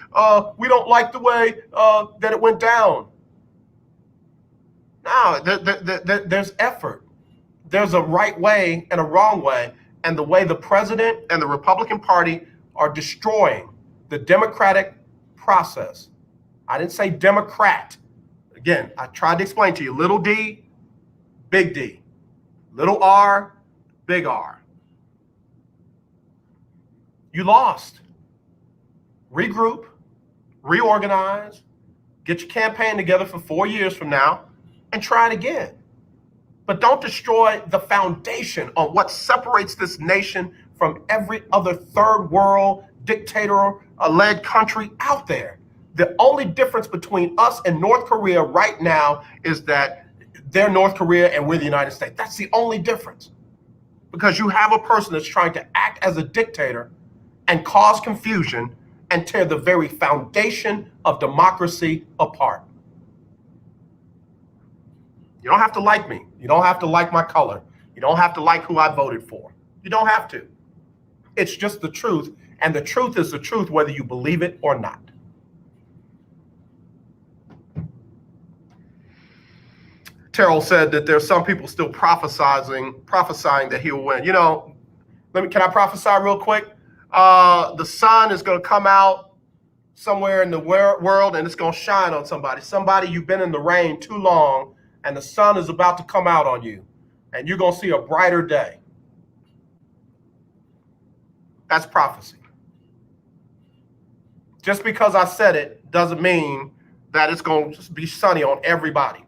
we don't like the way that it went down. No, there's effort. There's a right way and a wrong way, and the way the president and the Republican Party are destroying the democratic process. I didn't say Democrat. Again, I tried to explain to you, little d, big D. Little R, big R. You lost. Regroup, reorganize, get your campaign together for 4 years from now, and try it again. But don't destroy the foundation on what separates this nation from every other third world dictator-led country out there. The only difference between us and North Korea right now is that they're North Korea and we're the United States. That's the only difference. Because you have a person that's trying to act as a dictator and cause confusion and tear the very foundation of democracy apart. You don't have to like me. You don't have to like my color. You don't have to like who I voted for. You don't have to. It's just the truth, and the truth is the truth whether you believe it or not. Terrell said that there's some people still prophesying that he will win. You know, can I prophesy real quick? The sun is going to come out somewhere in the world and it's going to shine on somebody. Somebody, you've been in the rain too long and the sun is about to come out on you and you're going to see a brighter day. That's prophecy. Just because I said it doesn't mean that it's going to be sunny on everybody.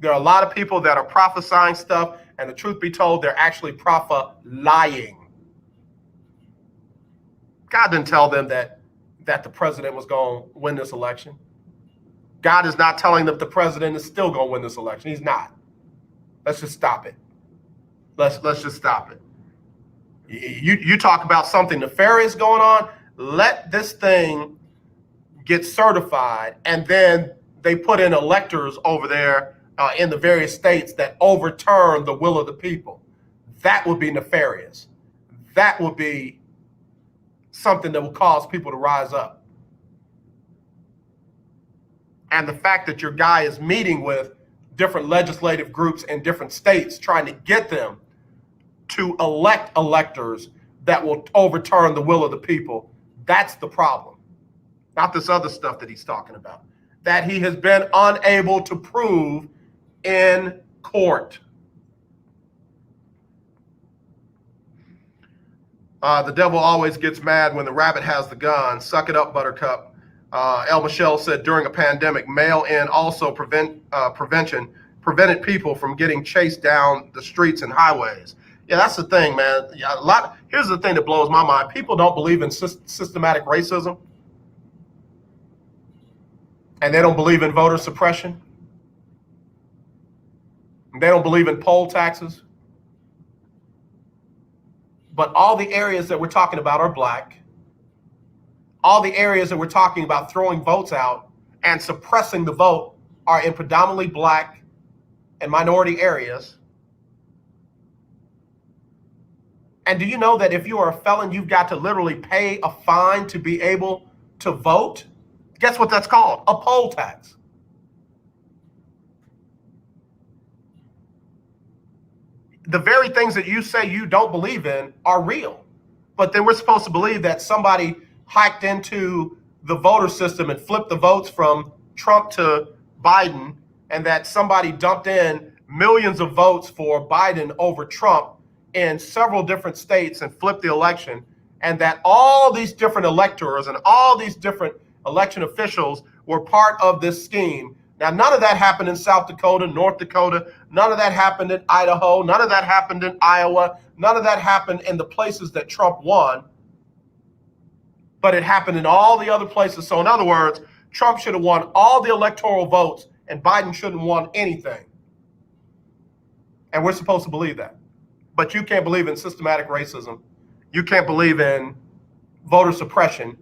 There are a lot of people that are prophesying stuff, and the truth be told, they're actually lying. God didn't tell them that the president was going to win this election. God is not telling them the president is still going to win this election. He's not. Let's just stop it. Let's just stop it. You talk about something nefarious going on, let this thing get certified, and then they put in electors over there in the various states that overturn the will of the people. That would be nefarious. That would be something that will cause people to rise up. And the fact that your guy is meeting with different legislative groups in different states trying to get them to elect electors that will overturn the will of the people, that's the problem. Not this other stuff that he's talking about, that he has been unable to prove in court. The devil always gets mad when the rabbit has the gun. Suck it up, Buttercup. El Michelle said during a pandemic, mail-in also prevention prevented people from getting chased down the streets and highways. Yeah, that's the thing, man. Here's the thing that blows my mind. People don't believe in systematic racism, and they don't believe in voter suppression. They don't believe in poll taxes. But all the areas that we're talking about are black. All the areas that we're talking about throwing votes out and suppressing the vote are in predominantly black and minority areas. And do you know that if you are a felon, you've got to literally pay a fine to be able to vote? Guess what that's called? A poll tax. The very things that you say you don't believe in are real. But then we're supposed to believe that somebody hacked into the voter system and flipped the votes from Trump to Biden, and that somebody dumped in millions of votes for Biden over Trump in several different states and flipped the election, and that all these different electors and all these different election officials were part of this scheme. Now, none of that happened in South Dakota, North Dakota. None of that happened in Idaho. None of that happened in Iowa. None of that happened in the places that Trump won. But it happened in all the other places. So in other words, Trump should have won all the electoral votes and Biden shouldn't have won anything. And we're supposed to believe that. But you can't believe in systematic racism. You can't believe in voter suppression.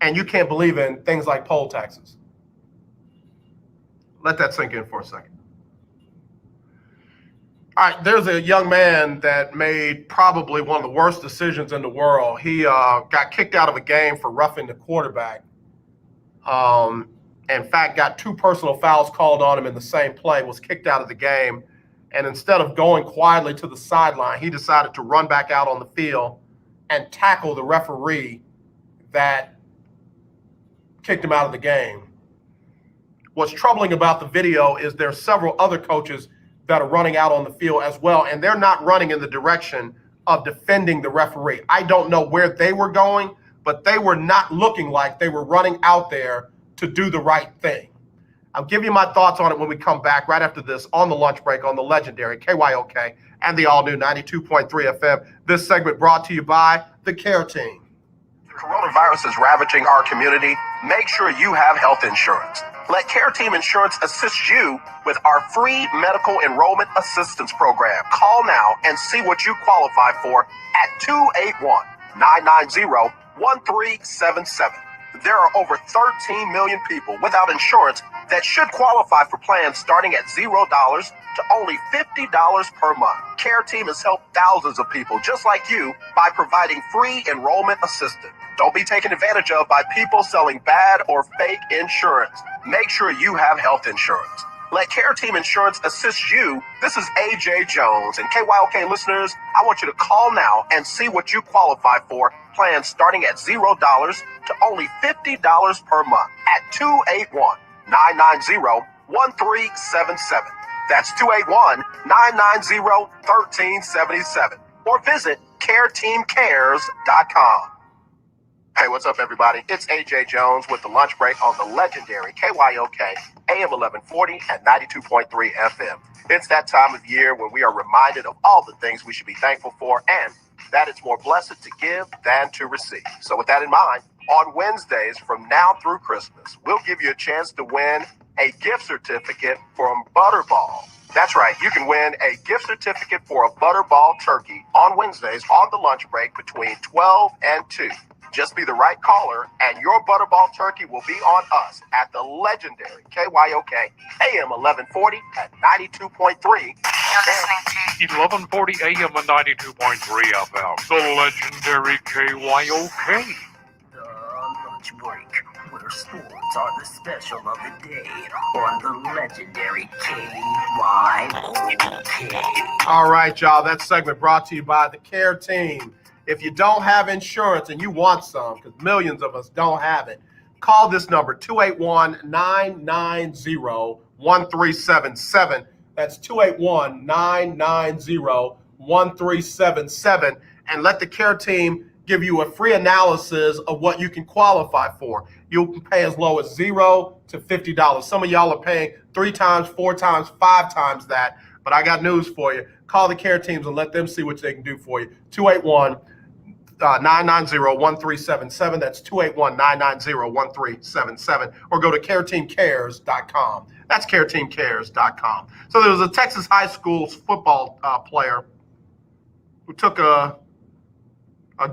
And you can't believe in things like poll taxes. Let that sink in for a second. All right, there's a young man that made probably one of the worst decisions in the world. He got kicked out of a game for roughing the quarterback. In fact, got 2 personal fouls called on him in the same play, was kicked out of the game. And instead of going quietly to the sideline, he decided to run back out on the field and tackle the referee that kicked him out of the game. What's troubling about the video is there's several other coaches that are running out on the field as well, and they're not running in the direction of defending the referee. I don't know where they were going, but they were not looking like they were running out there to do the right thing. I'll give you my thoughts on it when we come back right after this on the lunch break on the legendary KYOK and the all-new 92.3 FM. This segment brought to you by the Care Team. Coronavirus is ravaging our community. Make sure you have health insurance. Let Care Team Insurance assist you with our free medical enrollment assistance program. Call now and see what you qualify for at 281-990-1377. There are over 13 million people without insurance that should qualify for plans starting at $0 to only $50 per month. Care Team has helped thousands of people just like you by providing free enrollment assistance. Don't be taken advantage of by people selling bad or fake insurance. Make sure you have health insurance. Let Care Team Insurance assist you. This is AJ Jones, and KYOK listeners, I want you to call now and see what you qualify for. Plans starting at $0 to only $50 per month at 281-990-1377. That's 281-990-1377. Or visit CareTeamCares.com. Hey, what's up, everybody? It's AJ Jones with the lunch break on the legendary KYOK AM 1140 and 92.3 FM. It's that time of year when we are reminded of all the things we should be thankful for and that it's more blessed to give than to receive. So with that in mind, on Wednesdays from now through Christmas, we'll give you a chance to win a gift certificate from Butterball. That's right, you can win a gift certificate for a Butterball turkey on Wednesdays on the lunch break between 12 and 2. Just be the right caller, and your Butterball turkey will be on us at the legendary KYOK AM 1140 at 92.3. You're listening to 1140 AM and 92.3 FM. The legendary KYOK. The lunch break, where sports are the special of the day on the legendary KYOK. All right, y'all, that segment brought to you by the Care Team. If you don't have insurance and you want some, because millions of us don't have it, call this number, 281-990-1377. That's 281-990-1377. And let the Care Team give you a free analysis of what you can qualify for. You can pay as low as $0 to $50. Some of y'all are paying 3 times, 4 times, 5 times that. But I got news for you. Call the Care Teams and let them see what they can do for you. 281-990-1377. That's 281-990-1377. Or go to careteamcares.com. That's careteamcares.com. So there was a Texas high school football player who took a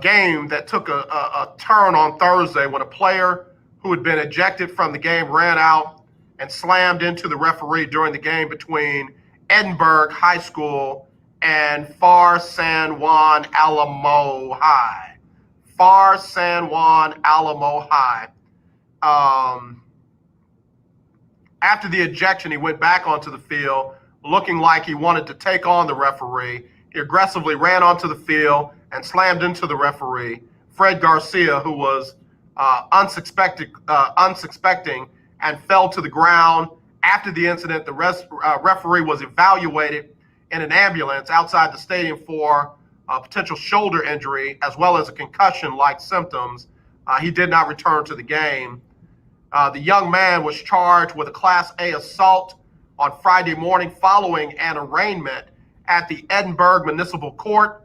game that took a turn on Thursday when a player who had been ejected from the game ran out and slammed into the referee during the game between Edinburgh High School and Far San Juan Alamo High. Far San Juan Alamo High. After the ejection, he went back onto the field looking like he wanted to take on the referee. He aggressively ran onto the field and slammed into the referee, Fred Garcia, who was unsuspecting and fell to the ground. After the incident, the referee was evaluated in an ambulance outside the stadium for a potential shoulder injury as well as a concussion-like symptoms. He did not return to the game. The young man was charged with a Class A assault on Friday morning following an arraignment at the Edinburgh Municipal Court,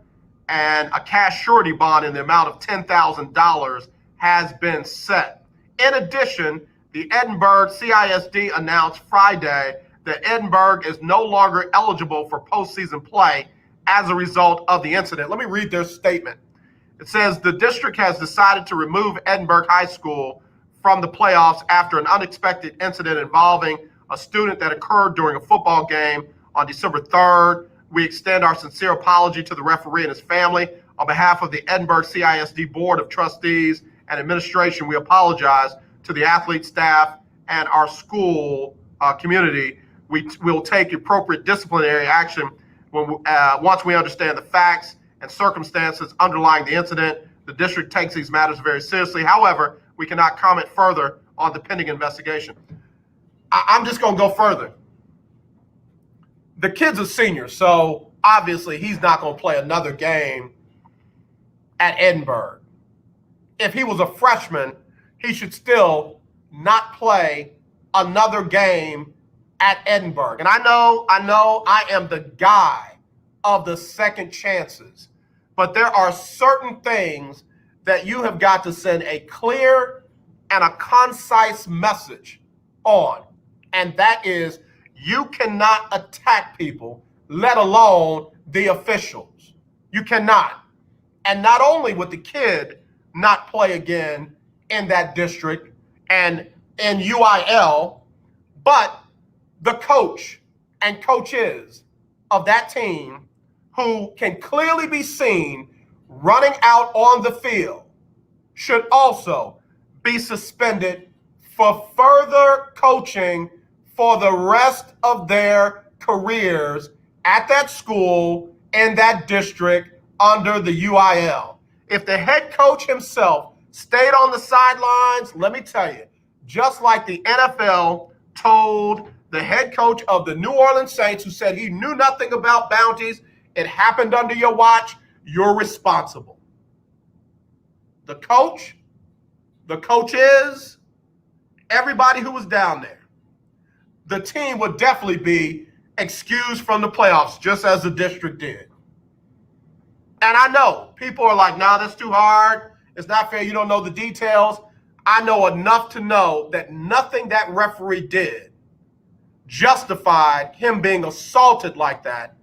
and a cash surety bond in the amount of $10,000 has been set. In addition, the Edinburgh CISD announced Friday that Edinburgh is no longer eligible for postseason play as a result of the incident. Let me read their statement. It says the district has decided to remove Edinburgh High School from the playoffs after an unexpected incident involving a student that occurred during a football game on December 3rd. We extend our sincere apology to the referee and his family. On behalf of the Edinburgh CISD Board of Trustees and Administration, we apologize to the athlete, staff, and our school community. We will take appropriate disciplinary action once we understand the facts and circumstances underlying the incident. The district takes these matters very seriously. However, we cannot comment further on the pending investigation. I'm just going to go further. the kid's a senior, so obviously he's not going to play another game at Edinburgh. If he was a freshman, he should still not play another game at Edinburgh. And I know I am the guy of the second chances, but there are certain things that you have got to send a clear and a concise message on. And that is, you cannot attack people, let alone the officials. You cannot. And not only would the kid not play again in that district and in UIL, but the coach and coaches of that team who can clearly be seen running out on the field should also be suspended for further coaching for the rest of their careers at that school in that district under the UIL. If the head coach himself stayed on the sidelines, let me tell you, just like the NFL told the head coach of the New Orleans Saints, who said he knew nothing about bounties, it happened under your watch, you're responsible. The coaches, everybody who was down there, the team would definitely be excused from the playoffs, just as the district did. And I know people are like, nah, that's too hard. It's not fair. You don't know the details. I know enough to know that nothing that referee did justified him being assaulted like that,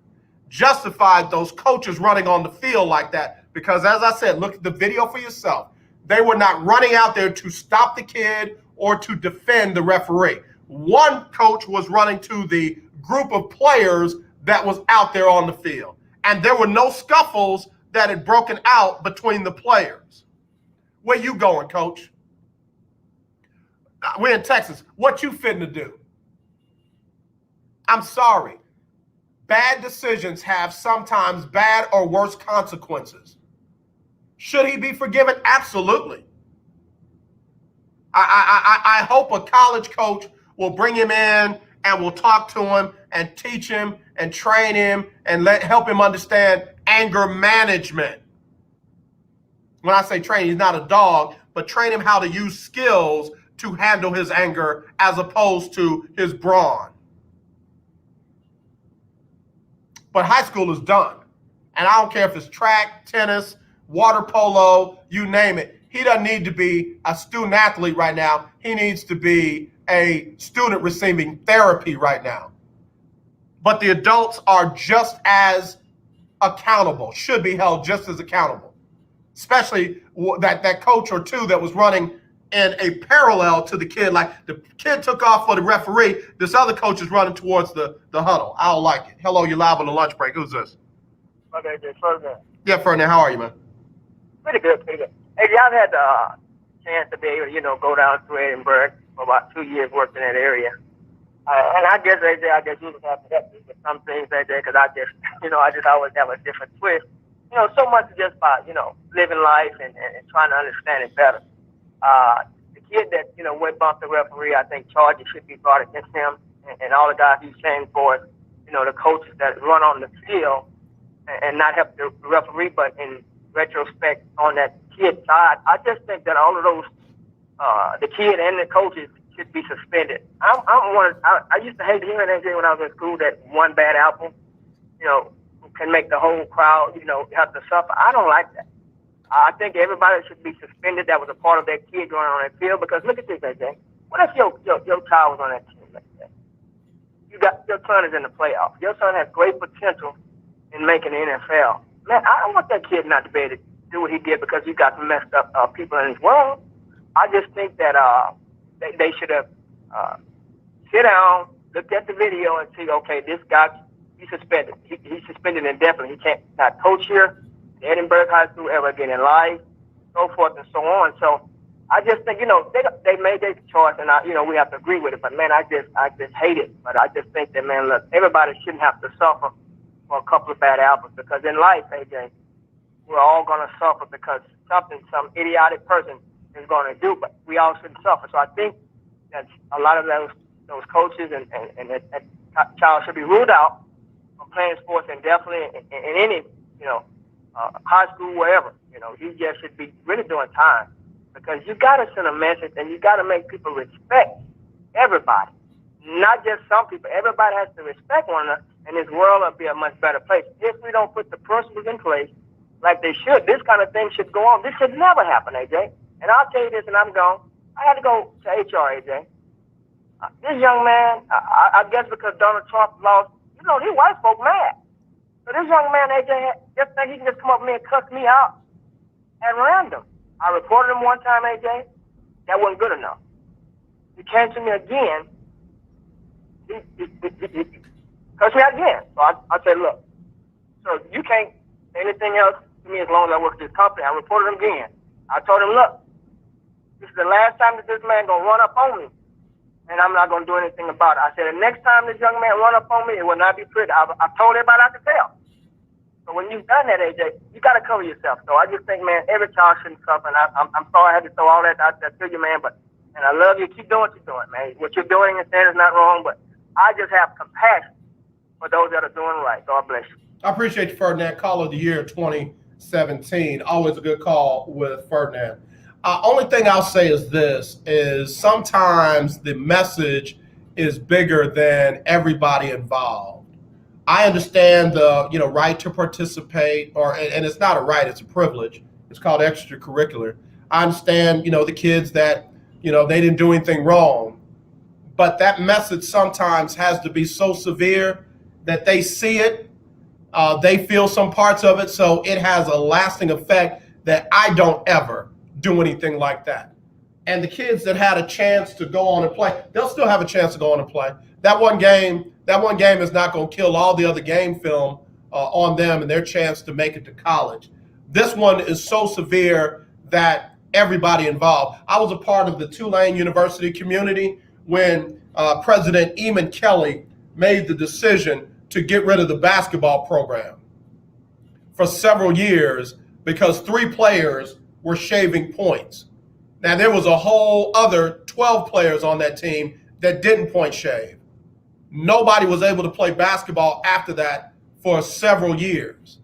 justified those coaches running on the field like that. Because as I said, look at the video for yourself. They were not running out there to stop the kid or to defend the referee. One coach was running to the group of players that was out there on the field. And there were no scuffles that had broken out between the players. Where you going, coach? We're in Texas. What you fitting to do? I'm sorry. Bad decisions have sometimes bad or worse consequences. Should he be forgiven? Absolutely. I hope a college coach will bring him in and will talk to him and teach him and train him and help him understand anger management. When I say train, he's not a dog, but train him how to use skills to handle his anger as opposed to his brawn. But high school is done. And I don't care if it's track, tennis, water polo, you name it. He doesn't need to be a student athlete right now. He needs to be a student receiving therapy right now. But the adults are just as accountable, should be held just as accountable. Especially that coach or two that was running in a parallel to the kid. Like the kid took off for the referee. This other coach is running towards the huddle. I don't like it. Hello, you're live on the lunch break. Who's this? Okay, Ferdinand. Yeah, Ferdinand, how are you, man? Pretty good, pretty good. Hey, y'all had the chance to be able to, go down to Edinburgh for about 2 years working in that area. And I guess, AJ, you just have to help me with some things, AJ, because I just always have a different twist. So much just about, living life and trying to understand it better. The kid that, went bumped the referee, I think charges should be brought against him and all the guys he's saying for it, the coaches that run on the field and not help the referee, but in retrospect on that kid's side, I just think that all of those, the kid and the coaches should be suspended. I used to hate hearing that when I was in school, that one bad apple, can make the whole crowd, have to suffer. I don't like that. I think everybody should be suspended that was a part of that kid going on that field, because look at this, AJ. What if your child was on that team like that? Your son is in the playoffs. Your son has great potential in making the NFL. Man, I don't want that kid not to be able to do what he did because he got some messed up people in his world. I just think that they should have sit down, looked at the video, and see, okay, this guy, he's suspended. He's suspended indefinitely. He can't not coach here, Edinburgh High School ever again in life, so forth and so on. So I just think, they made their choice, and we have to agree with it. But man, I just hate it. But I just think that, man, look, everybody shouldn't have to suffer for a couple of bad apples, because in life, AJ, we're all going to suffer because some idiotic person is going to do, but we all shouldn't suffer. So I think that a lot of those coaches and that child should be ruled out, from playing sports, and definitely in any, high school, wherever. You just should be really doing time, because you got to send a message, and you got to make people respect everybody, not just some people. Everybody has to respect one another, and this world will be a much better place if we don't put the principles in place like they should. This kind of thing should go on. This should never happen, AJ. And I'll tell you this, and I'm gone. I had to go to HR, AJ. This young man, I guess because Donald Trump lost, these white folk mad. So this young man, AJ, just think he can just come up to me and cuss me out at random. I reported him one time, AJ. That wasn't good enough. He came to me again. He cussed me out again. So I said, look, so you can't say anything else to me as long as I work at this company. I reported him again. I told him, look, this is the last time that this man gonna run up on me, and I'm not gonna do anything about it. I said, the next time this young man run up on me, it will not be pretty. I told everybody I could tell. So when you've done that, AJ, you got to cover yourself. So I just think, man, every child shouldn't suffer. And I'm sorry I had to throw all that out there to you, man. And I love you. Keep doing what you're doing, man. What you're doing and saying is not wrong. But I just have compassion for those that are doing right. God bless you. I appreciate you, Ferdinand. Call of the year 2017. Always a good call with Ferdinand. Only thing I'll say is this, is sometimes the message is bigger than everybody involved. I understand the right to participate, and it's not a right, it's a privilege. It's called extracurricular. I understand, the kids that, they didn't do anything wrong. But that message sometimes has to be so severe that they see it, they feel some parts of it, so it has a lasting effect that I don't ever do anything like that. And the kids that had a chance to go on and play, they'll still have a chance to go on and play. That one game is not going to kill all the other game film on them and their chance to make it to college. This one is so severe that everybody involved. I was a part of the Tulane University community when President Eamon Kelly made the decision to get rid of the basketball program for several years because 3 players were shaving points. Now, there was a whole other 12 players on that team that didn't point shave. Nobody was able to play basketball after that for several years.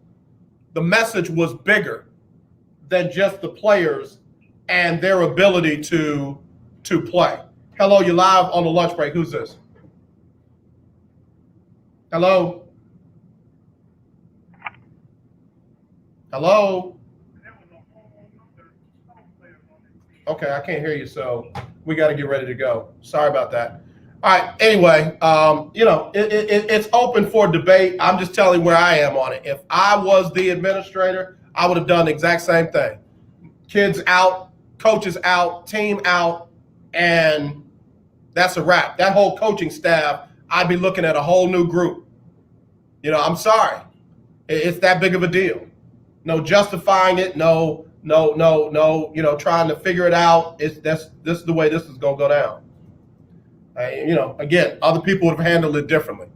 The message was bigger than just the players and their ability to play. Hello, you're live on the lunch break. Who's this? Hello? Hello? Okay, I can't hear you, so we got to get ready to go. Sorry about that. All right, anyway, it's open for debate. I'm just telling you where I am on it. If I was the administrator, I would have done the exact same thing. Kids out, coaches out, team out, and that's a wrap. That whole coaching staff, I'd be looking at a whole new group. I'm sorry. It's that big of a deal. No justifying it, no, trying to figure it out. This is the way this is going to go down. Again, other people would have handled it differently.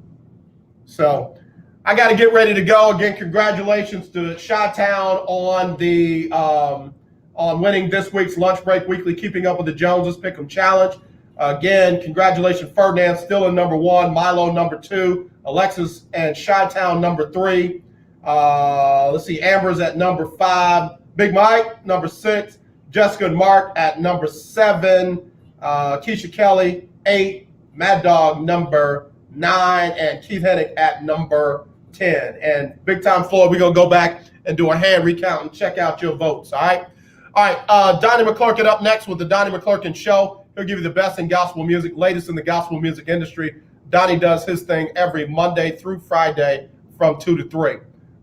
So I got to get ready to go. Again, congratulations to Chi-Town on the on winning this week's Lunch Break Weekly Keeping Up with the Joneses Pick'em Challenge. Again, congratulations, Ferdinand still in number 1, Milo number 2, Alexis and Chi-Town number 3. Let's see, Amber's at number 5, Big Mike number 6, Jessica and Mark at number 7, Keisha Kelly 8, Mad Dog number 9, and Keith Hennick at number 10. And Big Time Floyd, we're going to go back and do a hand recount and check out your votes, all right? All right, Donnie McClurkin up next with the Donnie McClurkin Show. He'll give you the best in gospel music, latest in the gospel music industry. Donnie does his thing every Monday through Friday from 2 to 3.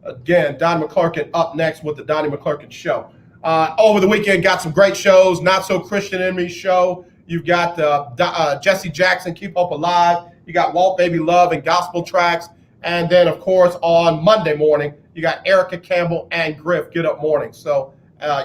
Again, Donnie McClurkin up next with the Donnie McClurkin Show. Over the weekend, got some great shows. Not So Christian in Me show. You've got Jesse Jackson, Keep Hope Alive. You got Walt Baby Love and Gospel Tracks. And then, of course, on Monday morning, you got Erica Campbell and Griff, Get Up Morning. So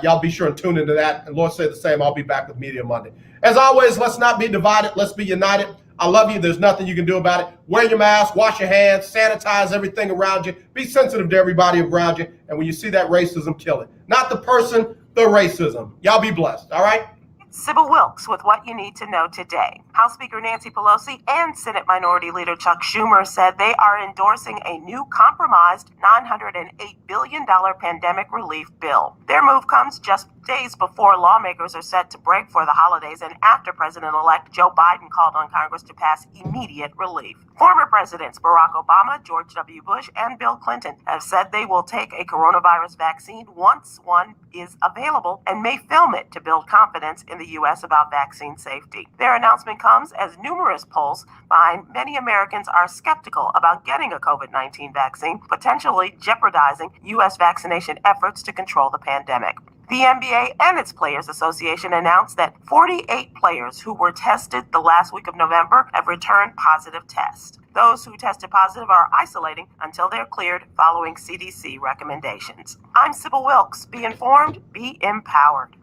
y'all be sure and tune into that. And Lord say the same, I'll be back with Media Monday. As always, let's not be divided. Let's be united. I love you. There's nothing you can do about it. Wear your mask, wash your hands, sanitize everything around you. Be sensitive to everybody around you. And when you see that racism, kill it. Not the person, the racism. Y'all be blessed. All right? Sybil Wilkes with what you need to know today. House Speaker Nancy Pelosi and Senate Minority Leader Chuck Schumer said they are endorsing a new compromised $908 billion pandemic relief bill. Their move comes just days before lawmakers are set to break for the holidays and after President-elect Joe Biden called on Congress to pass immediate relief. Former presidents Barack Obama, George W. Bush, and Bill Clinton have said they will take a coronavirus vaccine once one is available and may film it to build confidence in the U.S. about vaccine safety. Their announcement comes as numerous polls find many Americans are skeptical about getting a COVID-19 vaccine, potentially jeopardizing U.S. vaccination efforts to control the pandemic. The NBA and its Players Association announced that 48 players who were tested the last week of November have returned positive tests. Those who tested positive are isolating until they're cleared following CDC recommendations. I'm Sybil Wilkes. Be informed, be empowered.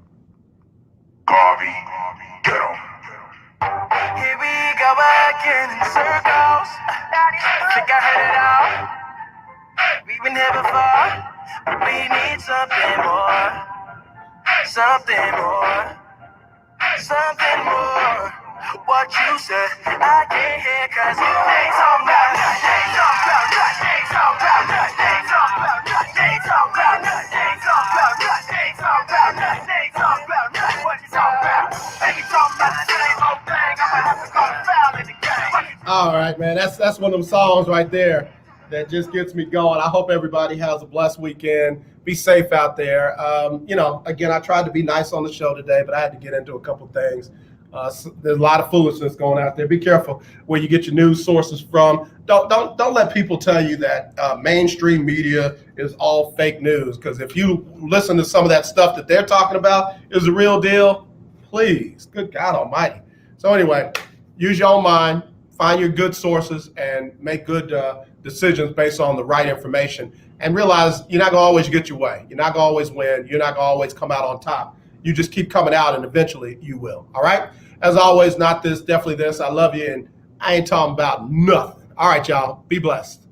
Garvey, get 'em. Here we go again in circles. I think I heard it all. We've been here before, but we need something more. Something more. Something more. What you said, I can't hear 'cause you ain't talking about nothing. Ain't talking about nothing. Ain't talking about nothing. Ain't talking about nothing. Ain't talking about nothing. Ain't talking about nothing. Ain't talking about nothing. Ain't talking about nothing. What you talking about? Ain't you talking about the same old thing? I'ma have to call a foul in the game. All right, man. That's one of them songs right there that just gets me going. I hope everybody has a blessed weekend. Be safe out there. Again, I tried to be nice on the show today, but I had to get into a couple things. There's a lot of foolishness going out there. Be careful where you get your news sources from. Don't let people tell you that mainstream media is all fake news. Because if you listen to some of that stuff that they're talking about is the real deal, please, good God Almighty. So anyway, use your own mind, find your good sources, and make good decisions based on the right information. And realize you're not gonna always get your way. You're not gonna always win. You're not gonna always come out on top. You just keep coming out, and eventually you will. All right. As always, not this, definitely this. I love you, and I ain't talking about nothing. All right, y'all. Be blessed.